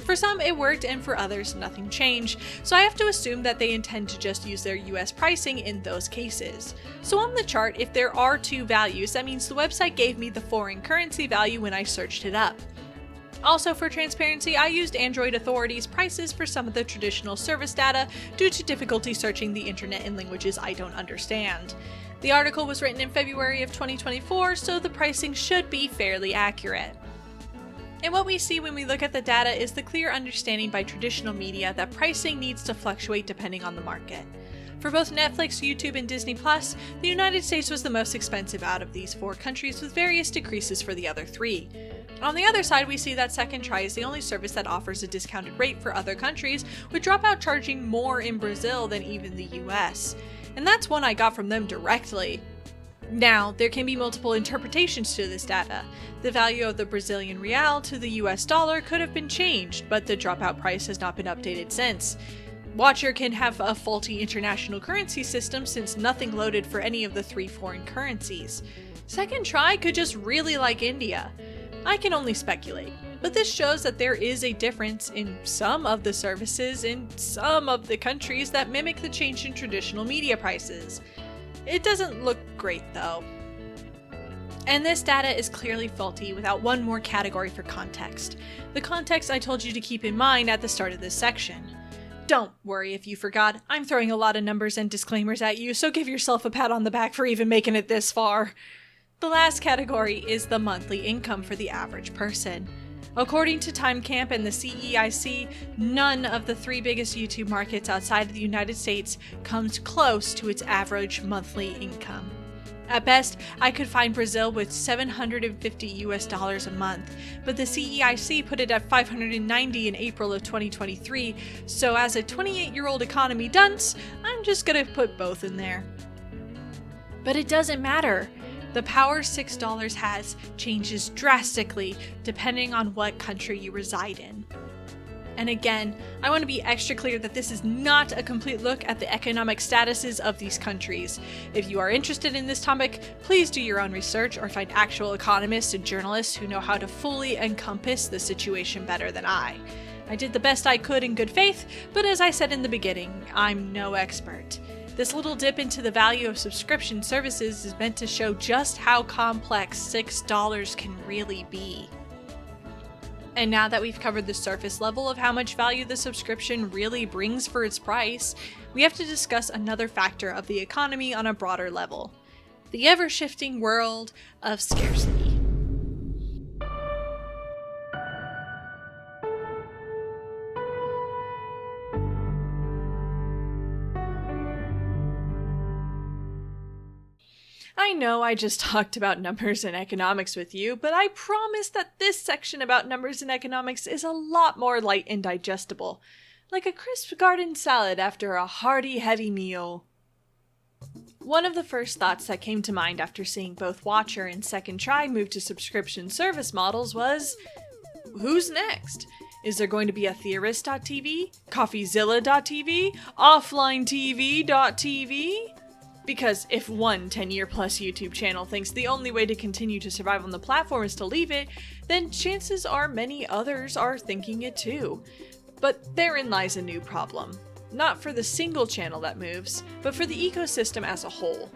For some it worked, and for others nothing changed, so I have to assume that they intend to just use their US pricing in those cases. So on the chart, if there are 2 values, that means the website gave me the foreign currency value when I searched it up. Also, for transparency, I used Android Authority's prices for some of the traditional service data due to difficulty searching the internet in languages I don't understand. The article was written in February of 2024, so the pricing should be fairly accurate. And what we see when we look at the data is the clear understanding by traditional media that pricing needs to fluctuate depending on the market. For both Netflix, YouTube, and Disney+, the United States was the most expensive out of these 4 countries, with various decreases for the other 3. On the other side, we see that Second Try is the only service that offers a discounted rate for other countries, with Dropout charging more in Brazil than even the US. And that's one I got from them directly. Now, there can be multiple interpretations to this data. The value of the Brazilian real to the US dollar could have been changed, but the Dropout price has not been updated since. Watcher can have a faulty international currency system since nothing loaded for any of the 3 foreign currencies. Second Try could just really like India. I can only speculate, but this shows that there is a difference in some of the services in some of the countries that mimic the change in traditional media prices. It doesn't look great though. And this data is clearly faulty without one more category for context. The context I told you to keep in mind at the start of this section. Don't worry if you forgot, I'm throwing a lot of numbers and disclaimers at you, so give yourself a pat on the back for even making it this far. The last category is the monthly income for the average person. According to TimeCamp and the CEIC, none of the 3 biggest YouTube markets outside of the United States comes close to its average monthly income. At best, I could find Brazil with $750 a month, but the CEIC put it at $590 in April of 2023, so as a 28-year-old economy dunce, I'm just gonna put both in there. But it doesn't matter. The power $6 has changes drastically depending on what country you reside in. And again, I want to be extra clear that this is not a complete look at the economic statuses of these countries. If you are interested in this topic, please do your own research or find actual economists and journalists who know how to fully encompass the situation better than I. I did the best I could in good faith, but as I said in the beginning, I'm no expert. This little dip into the value of subscription services is meant to show just how complex $6 can really be. And now that we've covered the surface level of how much value the subscription really brings for its price, we have to discuss another factor of the economy on a broader level: the ever-shifting world of scarcity. I know I just talked about numbers and economics with you, but I promise that this section about numbers and economics is a lot more light and digestible, like a crisp garden salad after a hearty, heavy meal. One of the first thoughts that came to mind after seeing both Watcher and Second Try move to subscription service models was, who's next? Is there going to be a Theorist.tv, Coffeezilla.tv, OfflineTV.tv? Because if one 10-year-plus YouTube channel thinks the only way to continue to survive on the platform is to leave it, then chances are many others are thinking it too. But therein lies a new problem. Not for the single channel that moves, but for the ecosystem as a whole.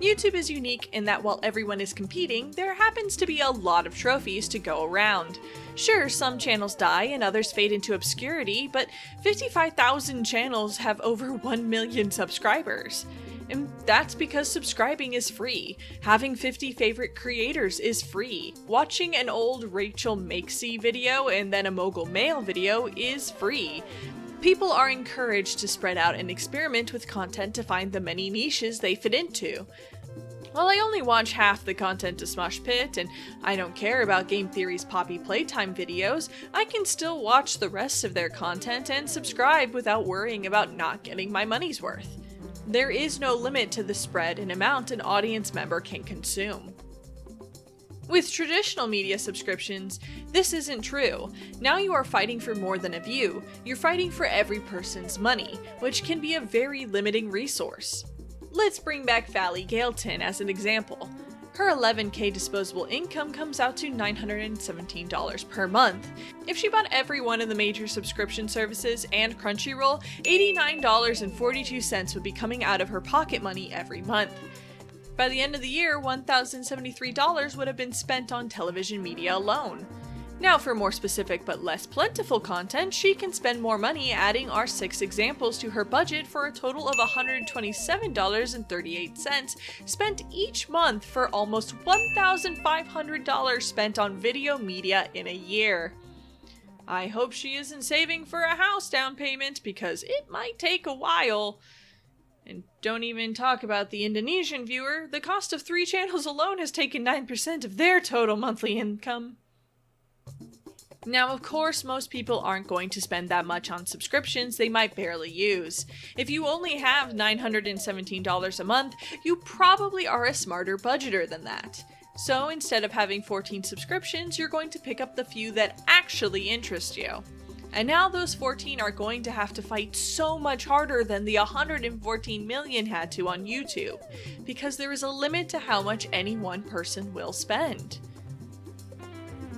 YouTube is unique in that while everyone is competing, there happens to be a lot of trophies to go around. Sure, some channels die and others fade into obscurity, but 55,000 channels have over 1 million subscribers. And that's because subscribing is free. Having 50 favorite creators is free. Watching an old Rachel Makesy video and then a Mogul Mail video is free. People are encouraged to spread out and experiment with content to find the many niches they fit into. While I only watch half the content to Smosh Pit, and I don't care about Game Theory's Poppy Playtime videos, I can still watch the rest of their content and subscribe without worrying about not getting my money's worth. There is no limit to the spread and amount an audience member can consume. With traditional media subscriptions, this isn't true. Now you are fighting for more than a view, you're fighting for every person's money, which can be a very limiting resource. Let's bring back Valley Gailton as an example. Her $11K disposable income comes out to $917 per month. If she bought every one of the major subscription services and Crunchyroll, $89.42 would be coming out of her pocket money every month. By the end of the year, $1,073 would have been spent on television media alone. Now for more specific but less plentiful content, she can spend more money adding our 6 examples to her budget for a total of $127.38 spent each month for almost $1,500 spent on video media in a year. I hope she isn't saving for a house down payment because it might take a while. And don't even talk about the Indonesian viewer, the cost of 3 channels alone has taken 9% of their total monthly income. Now, of course, most people aren't going to spend that much on subscriptions they might barely use. If you only have $917 a month, you probably are a smarter budgeter than that. So instead of having 14 subscriptions, you're going to pick up the few that actually interest you. And now those 14 are going to have to fight so much harder than the 114 million had to on YouTube, because there is a limit to how much any one person will spend.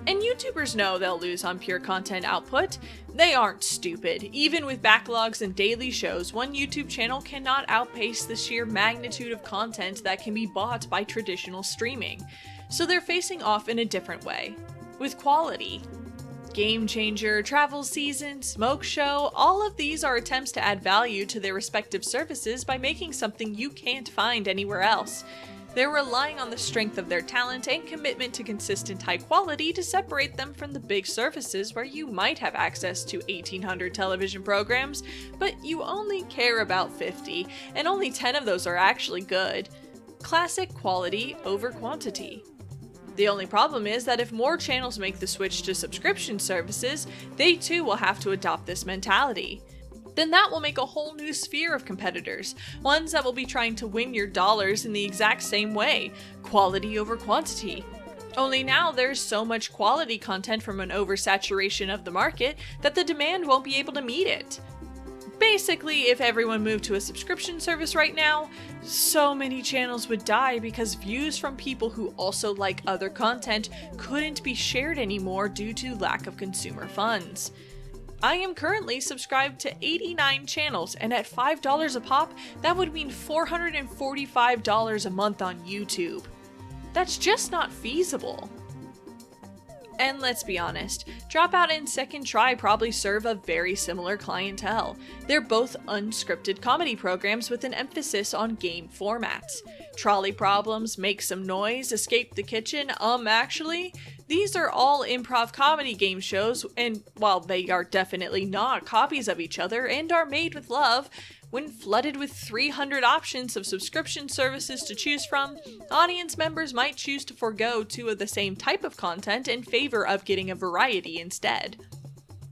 And YouTubers know they'll lose on pure content output. They aren't stupid. Even with backlogs and daily shows, one YouTube channel cannot outpace the sheer magnitude of content that can be bought by traditional streaming. So they're facing off in a different way, with quality. Game Changer, Travel Season, Smoke Show, all of these are attempts to add value to their respective services by making something you can't find anywhere else. They're relying on the strength of their talent and commitment to consistent high quality to separate them from the big services where you might have access to 1,800 television programs, but you only care about 50, and only 10 of those are actually good. Classic quality over quantity. The only problem is that if more channels make the switch to subscription services, they too will have to adopt this mentality. Then that will make a whole new sphere of competitors, ones that will be trying to win your dollars in the exact same way, quality over quantity. Only now there's so much quality content from an oversaturation of the market that the demand won't be able to meet it. Basically, if everyone moved to a subscription service right now, so many channels would die because views from people who also like other content couldn't be shared anymore due to lack of consumer funds. I am currently subscribed to 89 channels, and at $5 a pop, that would mean $445 a month on YouTube. That's just not feasible. And let's be honest, Dropout and Second Try probably serve a very similar clientele. They're both unscripted comedy programs with an emphasis on game formats. Trolley Problems, Make Some Noise, Escape the Kitchen, actually, these are all improv comedy game shows, and while they are definitely not copies of each other and are made with love, when flooded with 300 options of subscription services to choose from, audience members might choose to forego two of the same type of content in favor of getting a variety instead.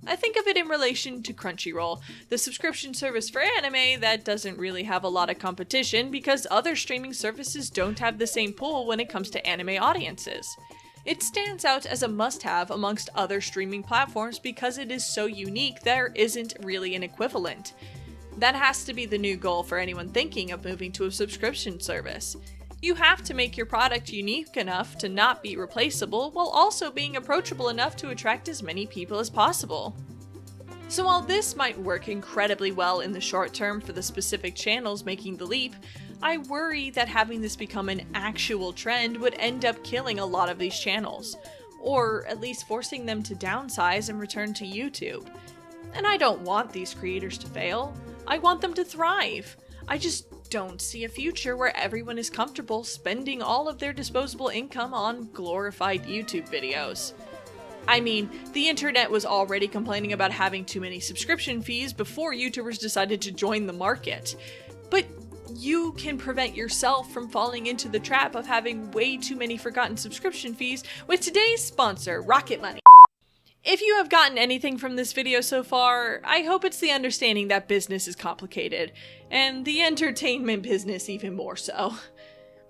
I think of it in relation to Crunchyroll, the subscription service for anime that doesn't really have a lot of competition because other streaming services don't have the same pool when it comes to anime audiences. It stands out as a must-have amongst other streaming platforms because it is so unique there isn't really an equivalent. That has to be the new goal for anyone thinking of moving to a subscription service. You have to make your product unique enough to not be replaceable while also being approachable enough to attract as many people as possible. So while this might work incredibly well in the short term for the specific channels making the leap, I worry that having this become an actual trend would end up killing a lot of these channels, or at least forcing them to downsize and return to YouTube. And I don't want these creators to fail. I want them to thrive. I just don't see a future where everyone is comfortable spending all of their disposable income on glorified YouTube videos. I mean, the internet was already complaining about having too many subscription fees before YouTubers decided to join the market. But you can prevent yourself from falling into the trap of having way too many forgotten subscription fees with today's sponsor, Rocket Money. If you have gotten anything from this video so far, I hope it's the understanding that business is complicated, and the entertainment business even more so.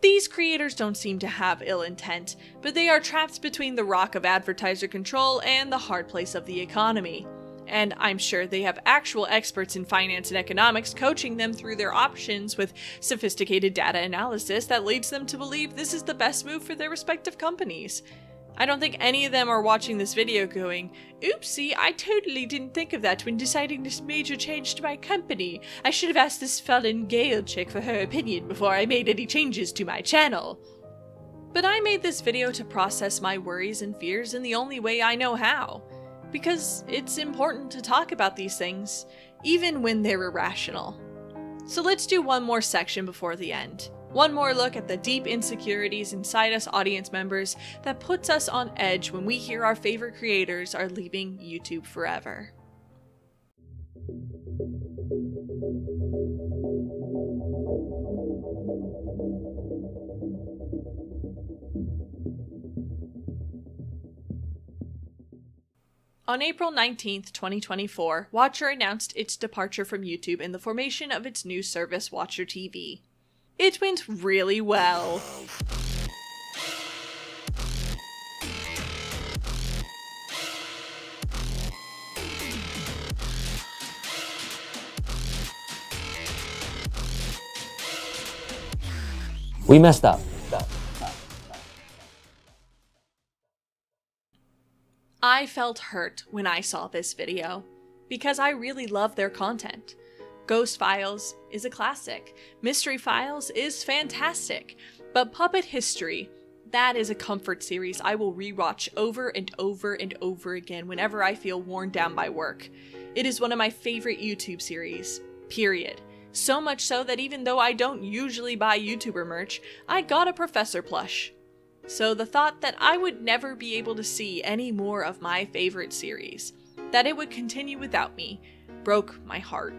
These creators don't seem to have ill intent, but they are trapped between the rock of advertiser control and the hard place of the economy. And I'm sure they have actual experts in finance and economics coaching them through their options with sophisticated data analysis that leads them to believe this is the best move for their respective companies. I don't think any of them are watching this video going, "Oopsie, I totally didn't think of that when deciding this major change to my company. I should have asked this Fallon Gale chick for her opinion before I made any changes to my channel." But I made this video to process my worries and fears in the only way I know how. Because it's important to talk about these things, even when they're irrational. So let's do one more section before the end. One more look at the deep insecurities inside us audience members that puts us on edge when we hear our favorite creators are leaving YouTube forever. On April 19th, 2024, Watcher announced its departure from YouTube in the formation of its new service, Watcher TV. It went really well. We messed up. I felt hurt when I saw this video, because I really love their content. Ghost Files is a classic. Mystery Files is fantastic. But Puppet History, that is a comfort series I will rewatch over and over and over again whenever I feel worn down by work. It is one of my favorite YouTube series, period. So much so that even though I don't usually buy YouTuber merch, I got a Professor plush. So the thought that I would never be able to see any more of my favorite series, that it would continue without me, broke my heart.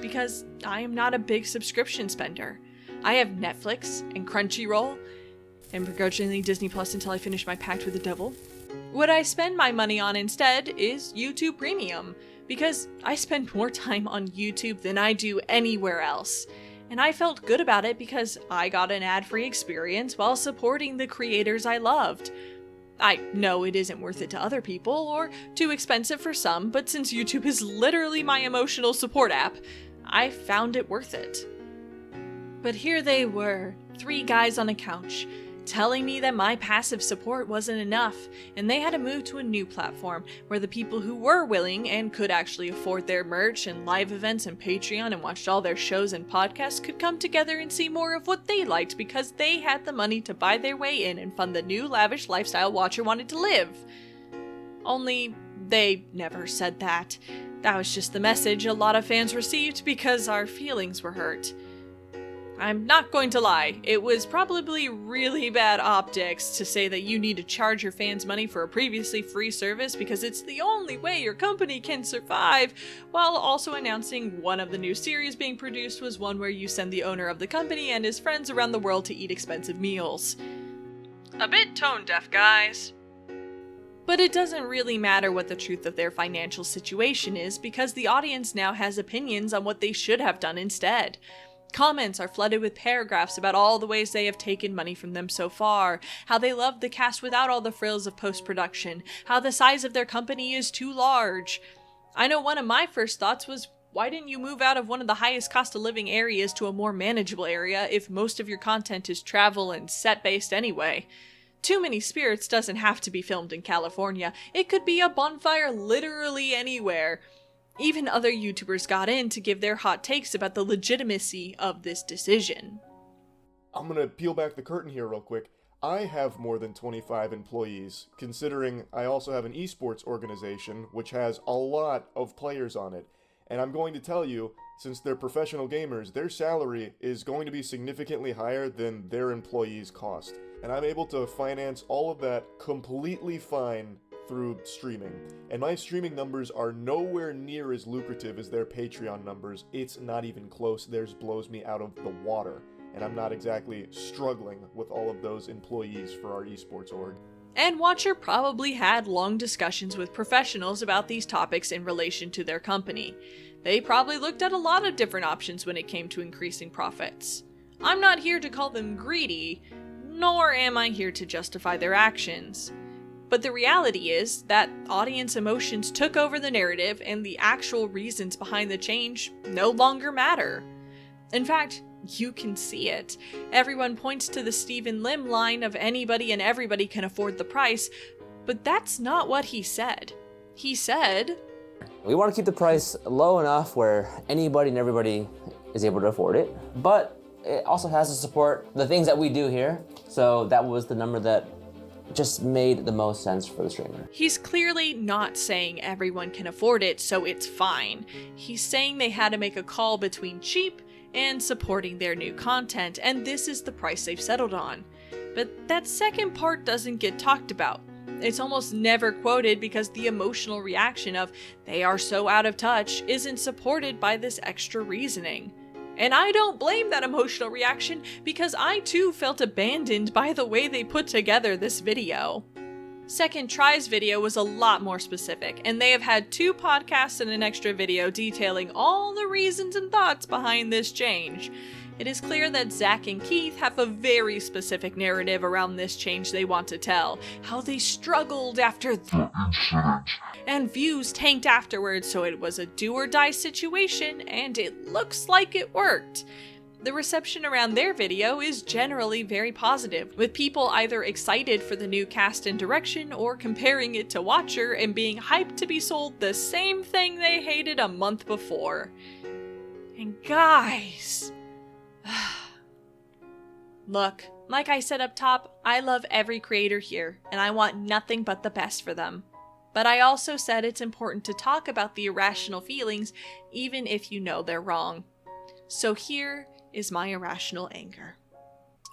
Because I am not a big subscription spender. I have Netflix and Crunchyroll, and begrudgingly Disney Plus until I finish my pact with the devil. What I spend my money on instead is YouTube Premium, because I spend more time on YouTube than I do anywhere else. And I felt good about it because I got an ad-free experience while supporting the creators I loved. I know it isn't worth it to other people, or too expensive for some, but since YouTube is literally my emotional support app, I found it worth it. But here they were, 3 guys on a couch, telling me that my passive support wasn't enough, and they had to move to a new platform where the people who were willing and could actually afford their merch and live events and Patreon and watched all their shows and podcasts could come together and see more of what they liked because they had the money to buy their way in and fund the new lavish lifestyle Watcher wanted to live. Only they never said that. That was just the message a lot of fans received because our feelings were hurt. I'm not going to lie, it was probably really bad optics to say that you need to charge your fans money for a previously free service because it's the only way your company can survive, while also announcing one of the new series being produced was one where you send the owner of the company and his friends around the world to eat expensive meals. A bit tone deaf, guys. But it doesn't really matter what the truth of their financial situation is because the audience now has opinions on what they should have done instead. Comments are flooded with paragraphs about all the ways they have taken money from them so far, how they love the cast without all the frills of post-production, how the size of their company is too large. I know one of my first thoughts was, why didn't you move out of one of the highest cost of living areas to a more manageable area if most of your content is travel and set-based anyway? Too Many Spirits doesn't have to be filmed in California. It could be a bonfire literally anywhere. Even other YouTubers got in to give their hot takes about the legitimacy of this decision. I'm gonna peel back the curtain here real quick. I have more than 25 employees, considering I also have an esports organization which has a lot of players on it. And I'm going to tell you, since they're professional gamers, their salary is going to be significantly higher than their employees' cost. And I'm able to finance all of that completely fine through streaming. And my streaming numbers are nowhere near as lucrative as their Patreon numbers. It's not even close. Theirs blows me out of the water. And I'm not exactly struggling with all of those employees for our esports org. And Watcher probably had long discussions with professionals about these topics in relation to their company. They probably looked at a lot of different options when it came to increasing profits. I'm not here to call them greedy, nor am I here to justify their actions. But the reality is that audience emotions took over the narrative and the actual reasons behind the change no longer matter. In fact, you can see it. Everyone points to the Stephen Lim line of anybody and everybody can afford the price, but that's not what he said. He said, We want to keep the price low enough where anybody and everybody is able to afford it, but it also has to support the things that we do here. So that was the number that just made the most sense for the streamer. He's clearly not saying everyone can afford it, so it's fine. He's saying they had to make a call between cheap and supporting their new content, and this is the price they've settled on. But that second part doesn't get talked about. It's almost never quoted because the emotional reaction of they are so out of touch isn't supported by this extra reasoning. And I don't blame that emotional reaction because I too felt abandoned by the way they put together this video. Second Try's video was a lot more specific, and they have had 2 podcasts and an extra video detailing all the reasons and thoughts behind this change. It is clear that Zach and Keith have a very specific narrative around this change they want to tell, how they struggled after the incident, and views tanked afterwards, so it was a do or die situation, and it looks like it worked. The reception around their video is generally very positive, with people either excited for the new cast and direction or comparing it to Watcher and being hyped to be sold the same thing they hated a month before. And guys... Look, like I said up top, I love every creator here, and I want nothing but the best for them. But I also said it's important to talk about the irrational feelings, even if you know they're wrong. So here is my irrational anger.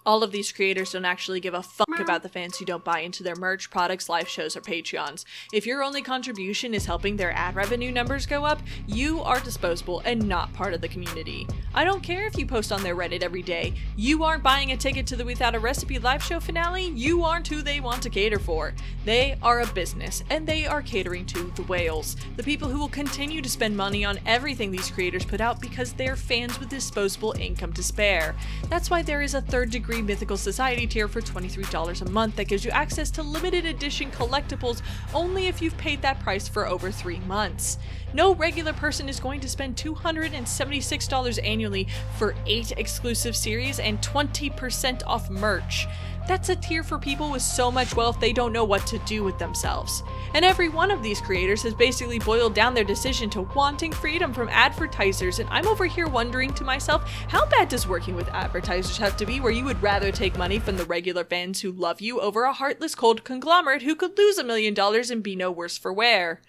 All of these creators don't actually give a fuck about the fans who don't buy into their merch, products, live shows, or Patreons. If your only contribution is helping their ad revenue numbers go up, you are disposable and not part of the community. I don't care if you post on their Reddit every day. You aren't buying a ticket to the Without a Recipe live show finale, you aren't who they want to cater for. They are a business, and they are catering to the whales, the people who will continue to spend money on everything these creators put out because they're fans with disposable income to spare. That's why there is a third degree Mythical Society tier for $23 a month that gives you access to limited edition collectibles only if you've paid that price for over 3 months. No regular person is going to spend $276 annually for 8 exclusive series and 20% off merch. That's a tier for people with so much wealth they don't know what to do with themselves. And every one of these creators has basically boiled down their decision to wanting freedom from advertisers, and I'm over here wondering to myself, how bad does working with advertisers have to be where you would rather take money from the regular fans who love you over a heartless cold conglomerate who could lose $1 million and be no worse for wear?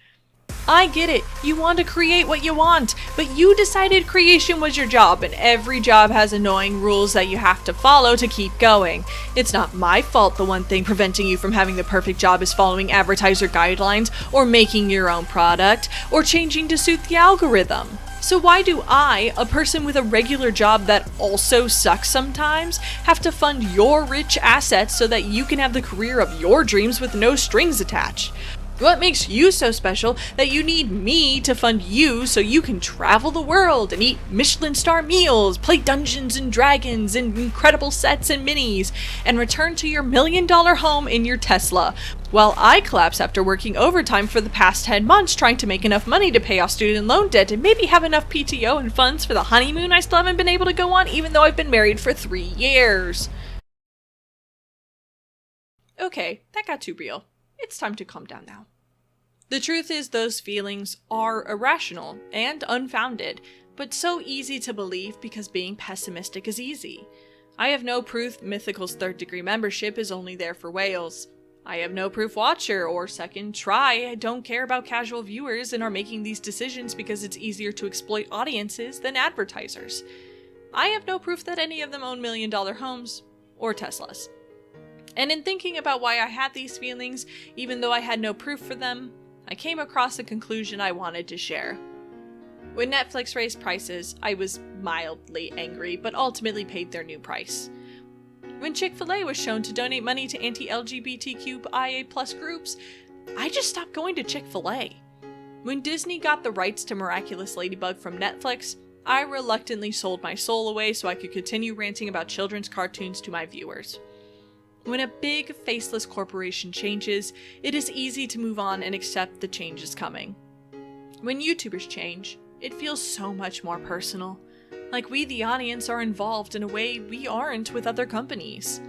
I get it, you want to create what you want, but you decided creation was your job, and every job has annoying rules that you have to follow to keep going. It's not my fault the one thing preventing you from having the perfect job is following advertiser guidelines, or making your own product, or changing to suit the algorithm. So why do I, a person with a regular job that also sucks sometimes, have to fund your rich assets so that you can have the career of your dreams with no strings attached? What makes you so special that you need me to fund you so you can travel the world and eat Michelin star meals, play Dungeons and Dragons and incredible sets and minis, and return to your $1 million home in your Tesla, while I collapse after working overtime for the past 10 months trying to make enough money to pay off student loan debt and maybe have enough PTO and funds for the honeymoon I still haven't been able to go on even though I've been married for 3 years. Okay, that got too real. It's time to calm down now. The truth is those feelings are irrational and unfounded, but so easy to believe because being pessimistic is easy. I have no proof Mythical's third degree membership is only there for whales. I have no proof Watcher or Second Try don't care about casual viewers and are making these decisions because it's easier to exploit audiences than advertisers. I have no proof that any of them own $1 million homes or Teslas. And in thinking about why I had these feelings, even though I had no proof for them, I came across a conclusion I wanted to share. When Netflix raised prices, I was mildly angry, but ultimately paid their new price. When Chick-fil-A was shown to donate money to anti-LGBTQIA+ groups, I just stopped going to Chick-fil-A. When Disney got the rights to Miraculous Ladybug from Netflix, I reluctantly sold my soul away so I could continue ranting about children's cartoons to my viewers. When a big, faceless corporation changes, it is easy to move on and accept the change is coming. When YouTubers change, it feels so much more personal. Like we, the audience, are involved in a way we aren't with other companies.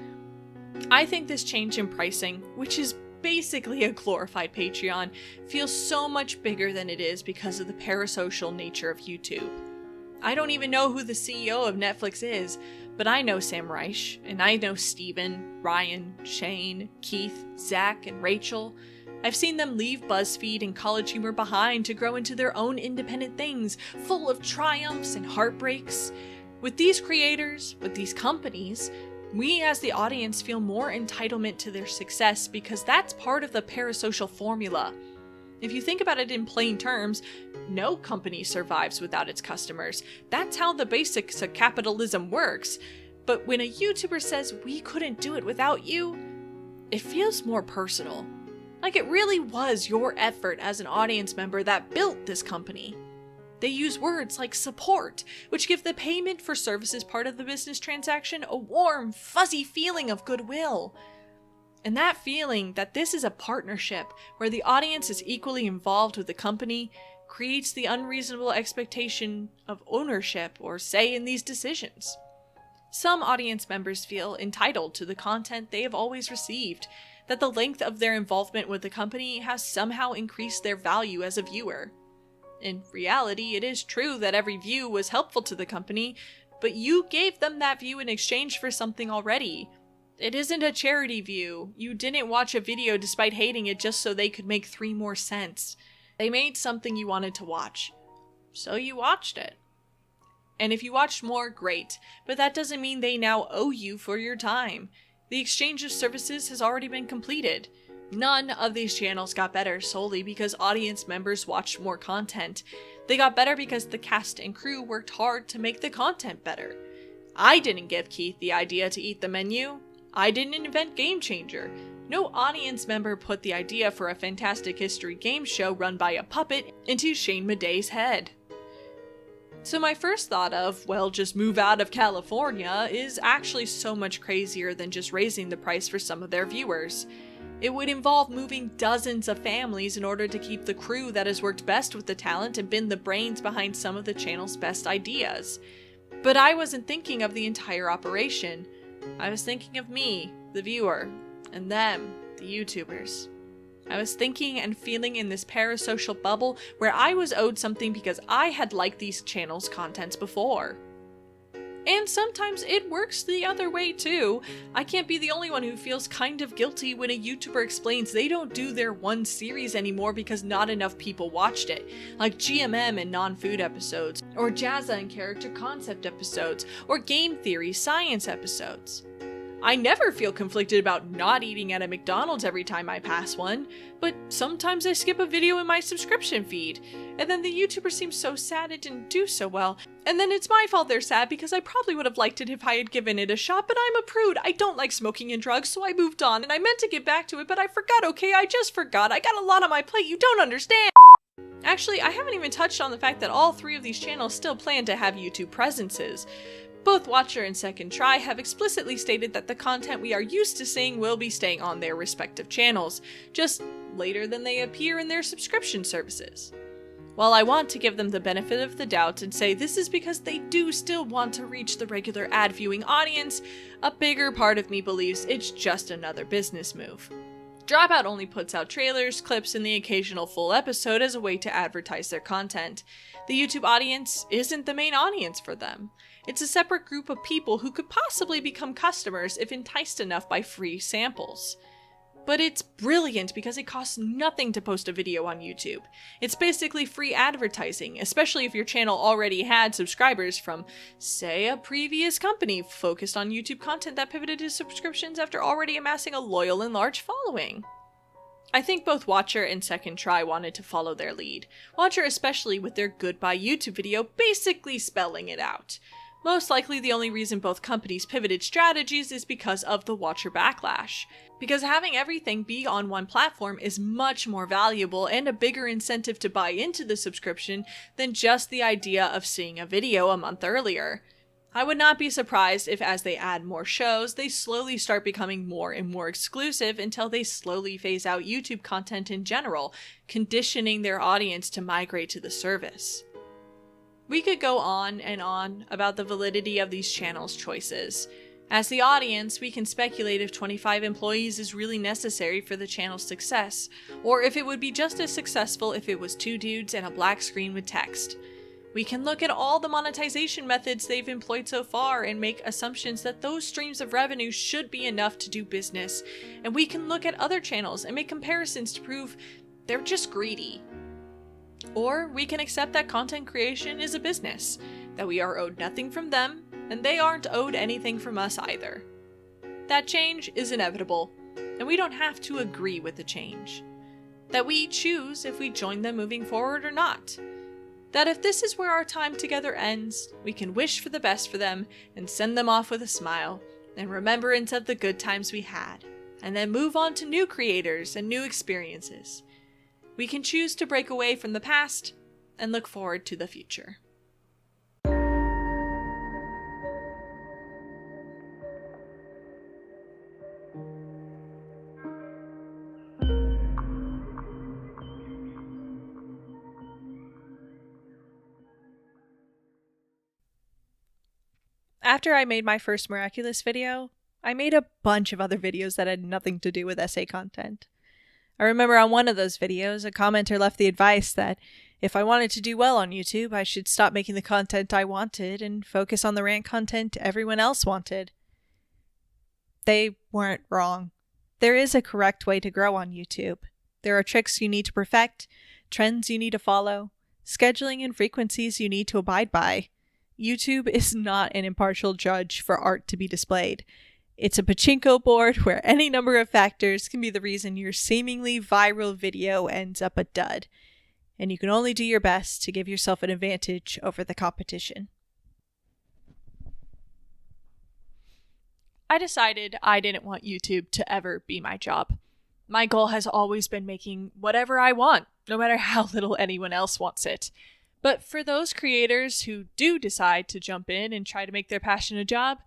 I think this change in pricing, which is basically a glorified Patreon, feels so much bigger than it is because of the parasocial nature of YouTube. I don't even know who the CEO of Netflix is, but I know Sam Reich, and I know Steven, Ryan, Shane, Keith, Zach, and Rachel. I've seen them leave BuzzFeed and College Humor behind to grow into their own independent things, full of triumphs and heartbreaks. With these creators, with these companies, we as the audience feel more entitlement to their success because that's part of the parasocial formula. If you think about it in plain terms, no company survives without its customers. That's how the basics of capitalism works. But when a YouTuber says we couldn't do it without you, it feels more personal. Like it really was your effort as an audience member that built this company. They use words like support, which give the payment for services part of the business transaction a warm, fuzzy feeling of goodwill. And that feeling that this is a partnership where the audience is equally involved with the company creates the unreasonable expectation of ownership or say in these decisions. Some audience members feel entitled to the content they have always received, that the length of their involvement with the company has somehow increased their value as a viewer. In reality, it is true that every view was helpful to the company, but you gave them that view in exchange for something already. It isn't a charity view. You didn't watch a video despite hating it just so they could make 3 more cents. They made something you wanted to watch, so you watched it. And if you watched more, great, but that doesn't mean they now owe you for your time. The exchange of services has already been completed. None of these channels got better solely because audience members watched more content. They got better because the cast and crew worked hard to make the content better. I didn't give Keith the idea to eat the menu. I didn't invent Game Changer. No audience member put the idea for a Fantastic History game show run by a puppet into Shane Madday's head. So my first thought of, well, just move out of California is actually so much crazier than just raising the price for some of their viewers. It would involve moving dozens of families in order to keep the crew that has worked best with the talent and been the brains behind some of the channel's best ideas. But I wasn't thinking of the entire operation. I was thinking of me, the viewer, and them, the YouTubers. I was thinking and feeling in this parasocial bubble where I was owed something because I had liked these channels' contents before. And sometimes it works the other way too. I can't be the only one who feels kind of guilty when a YouTuber explains they don't do their one series anymore because not enough people watched it, like GMM and non-food episodes, or Jazza and character concept episodes, or game theory science episodes. I never feel conflicted about not eating at a McDonald's every time I pass one, but sometimes I skip a video in my subscription feed, and then the YouTuber seems so sad it didn't do so well, and then it's my fault they're sad because I probably would have liked it if I had given it a shot, but I'm a prude. I don't like smoking and drugs, so I moved on, and I meant to get back to it, but I forgot, okay? I just forgot. I got a lot on my plate, you don't understand! Actually, I haven't even touched on the fact that all 3 of these channels still plan to have YouTube presences. Both Watcher and Second Try have explicitly stated that the content we are used to seeing will be staying on their respective channels, just later than they appear in their subscription services. While I want to give them the benefit of the doubt and say this is because they do still want to reach the regular ad viewing audience, a bigger part of me believes it's just another business move. Dropout only puts out trailers, clips, and the occasional full episode as a way to advertise their content. The YouTube audience isn't the main audience for them. It's a separate group of people who could possibly become customers if enticed enough by free samples. But it's brilliant because it costs nothing to post a video on YouTube. It's basically free advertising, especially if your channel already had subscribers from, say, a previous company focused on YouTube content that pivoted to subscriptions after already amassing a loyal and large following. I think both Watcher and Second Try wanted to follow their lead. Watcher especially with their Goodbye YouTube video basically spelling it out. Most likely the only reason both companies pivoted strategies is because of the Watcher backlash. Because having everything be on one platform is much more valuable and a bigger incentive to buy into the subscription than just the idea of seeing a video a month earlier. I would not be surprised if as they add more shows, they slowly start becoming more and more exclusive until they slowly phase out YouTube content in general, conditioning their audience to migrate to the service. We could go on and on about the validity of these channels' choices. As the audience, we can speculate if 25 employees is really necessary for the channel's success, or if it would be just as successful if it was 2 dudes and a black screen with text. We can look at all the monetization methods they've employed so far and make assumptions that those streams of revenue should be enough to do business, and we can look at other channels and make comparisons to prove they're just greedy. Or we can accept that content creation is a business, that we are owed nothing from them, and they aren't owed anything from us either. That change is inevitable, and we don't have to agree with the change. That we choose if we join them moving forward or not. That if this is where our time together ends, we can wish for the best for them and send them off with a smile and remembrance of the good times we had, and then move on to new creators and new experiences. We can choose to break away from the past and look forward to the future. After I made my first Miraculous video, I made a bunch of other videos that had nothing to do with essay content. I remember on one of those videos, a commenter left the advice that if I wanted to do well on YouTube, I should stop making the content I wanted and focus on the rant content everyone else wanted. They weren't wrong. There is a correct way to grow on YouTube. There are tricks you need to perfect, trends you need to follow, scheduling and frequencies you need to abide by. YouTube is not an impartial judge for art to be displayed. It's a pachinko board where any number of factors can be the reason your seemingly viral video ends up a dud. And you can only do your best to give yourself an advantage over the competition. I decided I didn't want YouTube to ever be my job. My goal has always been making whatever I want, no matter how little anyone else wants it. But for those creators who do decide to jump in and try to make their passion a job,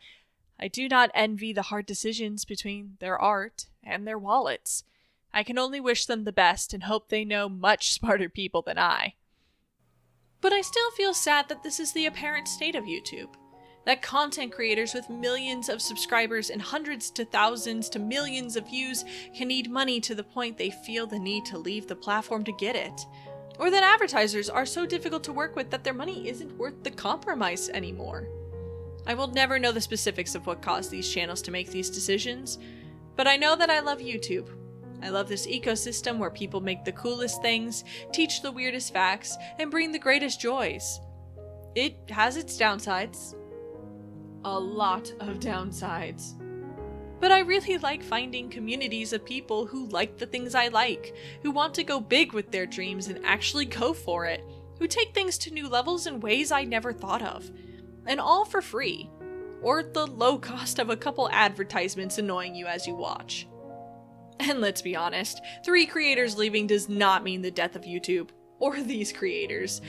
I do not envy the hard decisions between their art and their wallets. I can only wish them the best and hope they know much smarter people than I. But I still feel sad that this is the apparent state of YouTube. That content creators with millions of subscribers and hundreds to thousands to millions of views can need money to the point they feel the need to leave the platform to get it. Or that advertisers are so difficult to work with that their money isn't worth the compromise anymore. I will never know the specifics of what caused these channels to make these decisions, but I know that I love YouTube. I love this ecosystem where people make the coolest things, teach the weirdest facts, and bring the greatest joys. It has its downsides. A lot of downsides. But I really like finding communities of people who like the things I like, who want to go big with their dreams and actually go for it, who take things to new levels in ways I never thought of. And all for free, or the low cost of a couple advertisements annoying you as you watch. And let's be honest, 3 creators leaving does not mean the death of YouTube, or these creators.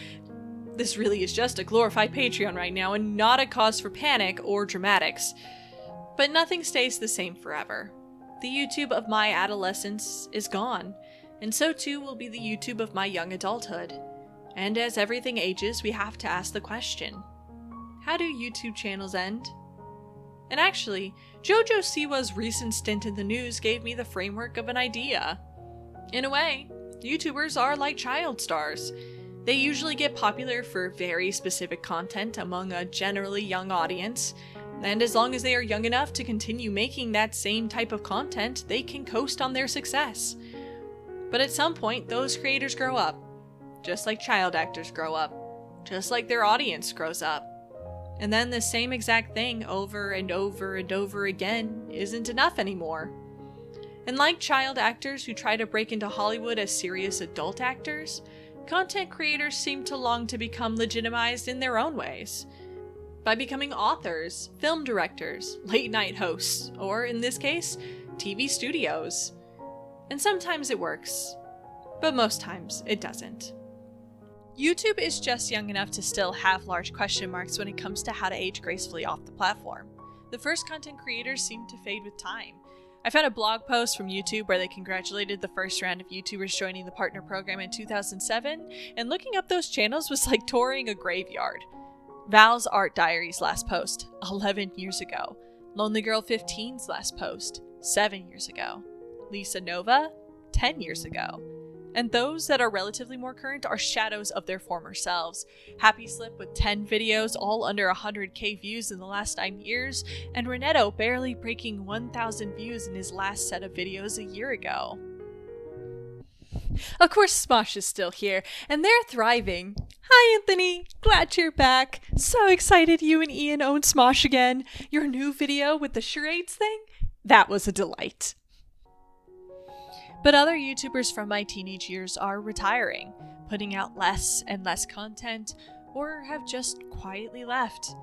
This really is just a glorified Patreon right now and not a cause for panic or dramatics. But nothing stays the same forever. The YouTube of my adolescence is gone, and so too will be the YouTube of my young adulthood. And as everything ages, we have to ask the question, how do YouTube channels end? And actually, Jojo Siwa's recent stint in the news gave me the framework of an idea. In a way, YouTubers are like child stars. They usually get popular for very specific content among a generally young audience, and as long as they are young enough to continue making that same type of content, they can coast on their success. But at some point, those creators grow up, just like child actors grow up, just like their audience grows up. And then the same exact thing over and over and over again isn't enough anymore. And like child actors who try to break into Hollywood as serious adult actors, content creators seem to long to become legitimized in their own ways. By becoming authors, film directors, late-night hosts, or in this case, TV studios. And sometimes it works, but most times it doesn't. YouTube is just young enough to still have large question marks when it comes to how to age gracefully off the platform. The first content creators seem to fade with time. I found a blog post from YouTube where they congratulated the first round of YouTubers joining the partner program in 2007, and looking up those channels was like touring a graveyard. Val's Art Diaries last post, 11 years ago. Lonely Girl 15's last post, 7 years ago. Lisa Nova, 10 years ago. And those that are relatively more current are shadows of their former selves. Happy Slip with 10 videos, all under 100k views in the last 9 years, and Renetto barely breaking 1,000 views in his last set of videos a year ago. Of course, Smosh is still here, and they're thriving. Hi, Anthony. Glad you're back. So excited you and Ian own Smosh again. Your new video with the charades thing? That was a delight. But other YouTubers from my teenage years are retiring, putting out less and less content, or have just quietly left.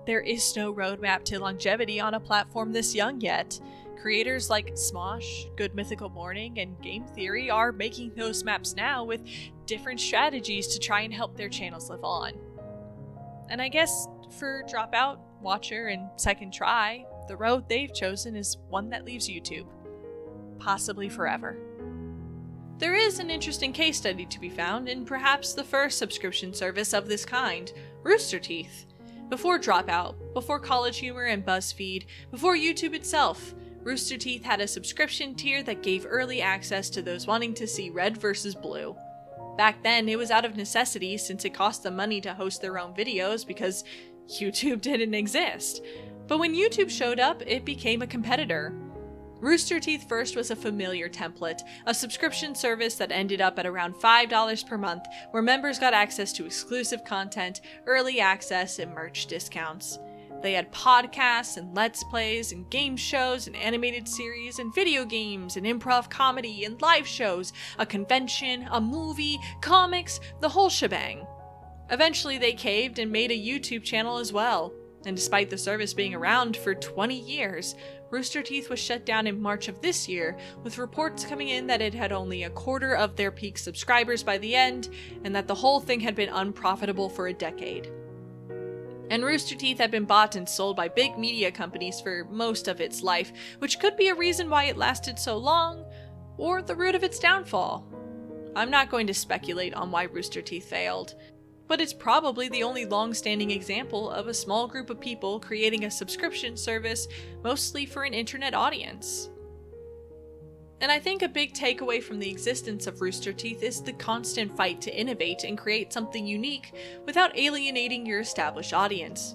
There is no roadmap to longevity on a platform this young yet. Creators like Smosh, Good Mythical Morning, and Game Theory are making those maps now with different strategies to try and help their channels live on. And I guess for Dropout, Watcher, and Second Try, the road they've chosen is one that leaves YouTube. Possibly forever. There is an interesting case study to be found in perhaps the first subscription service of this kind, Rooster Teeth. Before Dropout, before College Humor and BuzzFeed, before YouTube itself, Rooster Teeth had a subscription tier that gave early access to those wanting to see red versus blue. Back then, it was out of necessity since it cost them money to host their own videos because YouTube didn't exist. But when YouTube showed up, it became a competitor. Rooster Teeth First was a familiar template, a subscription service that ended up at around $5 per month, where members got access to exclusive content, early access, and merch discounts. They had podcasts and let's plays and game shows and animated series and video games and improv comedy and live shows, a convention, a movie, comics, the whole shebang. Eventually they caved and made a YouTube channel as well. And despite the service being around for 20 years, Rooster Teeth was shut down in March of this year, with reports coming in that it had only a quarter of their peak subscribers by the end, and that the whole thing had been unprofitable for a decade. And Rooster Teeth had been bought and sold by big media companies for most of its life, which could be a reason why it lasted so long, or the root of its downfall. I'm not going to speculate on why Rooster Teeth failed, but it's probably the only long-standing example of a small group of people creating a subscription service mostly for an internet audience. And I think a big takeaway from the existence of Rooster Teeth is the constant fight to innovate and create something unique without alienating your established audience.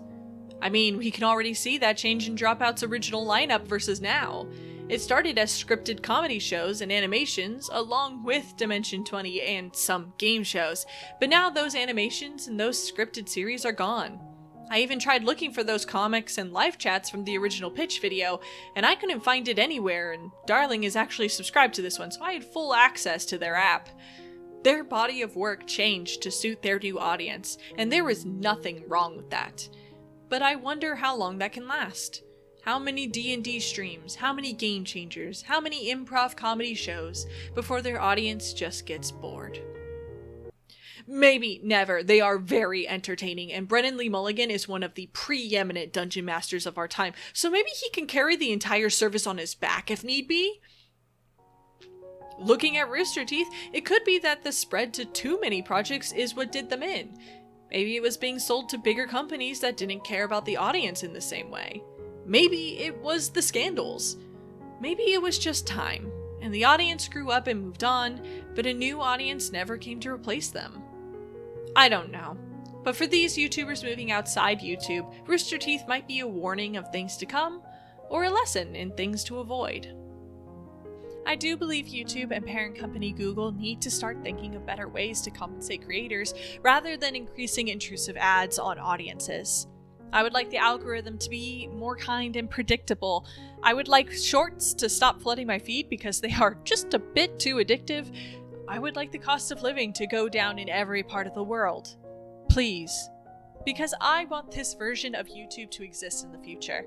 I mean, we can already see that change in Dropout's original lineup versus now. It started as scripted comedy shows and animations, along with Dimension 20 and some game shows, but now those animations and those scripted series are gone. I even tried looking for those comics and live chats from the original pitch video, and I couldn't find it anywhere, and Darling is actually subscribed to this one, so I had full access to their app. Their body of work changed to suit their new audience, and there is nothing wrong with that. But I wonder how long that can last. How many D&D streams, how many game changers, how many improv comedy shows before their audience just gets bored? Maybe never. They are very entertaining, and Brennan Lee Mulligan is one of the preeminent dungeon masters of our time, so maybe he can carry the entire service on his back if need be? Looking at Rooster Teeth, it could be that the spread to too many projects is what did them in. Maybe it was being sold to bigger companies that didn't care about the audience in the same way. Maybe it was the scandals. Maybe it was just time, and the audience grew up and moved on, but a new audience never came to replace them. I don't know. But for these YouTubers moving outside YouTube, Rooster Teeth might be a warning of things to come, or a lesson in things to avoid. I do believe YouTube and parent company Google need to start thinking of better ways to compensate creators, rather than increasing intrusive ads on audiences. I would like the algorithm to be more kind and predictable. I would like shorts to stop flooding my feed because they are just a bit too addictive. I would like the cost of living to go down in every part of the world. Please. Because I want this version of YouTube to exist in the future.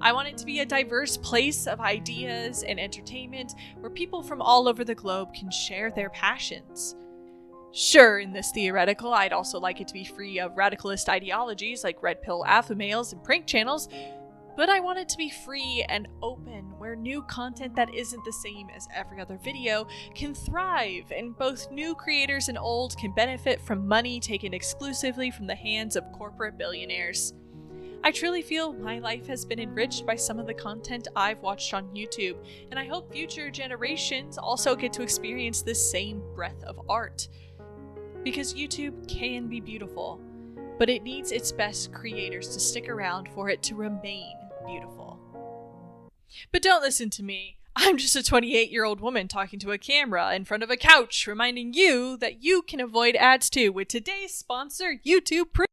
I want it to be a diverse place of ideas and entertainment where people from all over the globe can share their passions. Sure, in this theoretical, I'd also like it to be free of radicalist ideologies like red pill alpha males and prank channels, but I want it to be free and open, where new content that isn't the same as every other video can thrive, and both new creators and old can benefit from money taken exclusively from the hands of corporate billionaires. I truly feel my life has been enriched by some of the content I've watched on YouTube, and I hope future generations also get to experience this same breadth of art. Because YouTube can be beautiful, but it needs its best creators to stick around for it to remain beautiful. But don't listen to me. I'm just a 28-year-old woman talking to a camera in front of a couch, reminding you that you can avoid ads too with today's sponsor, YouTube Premium.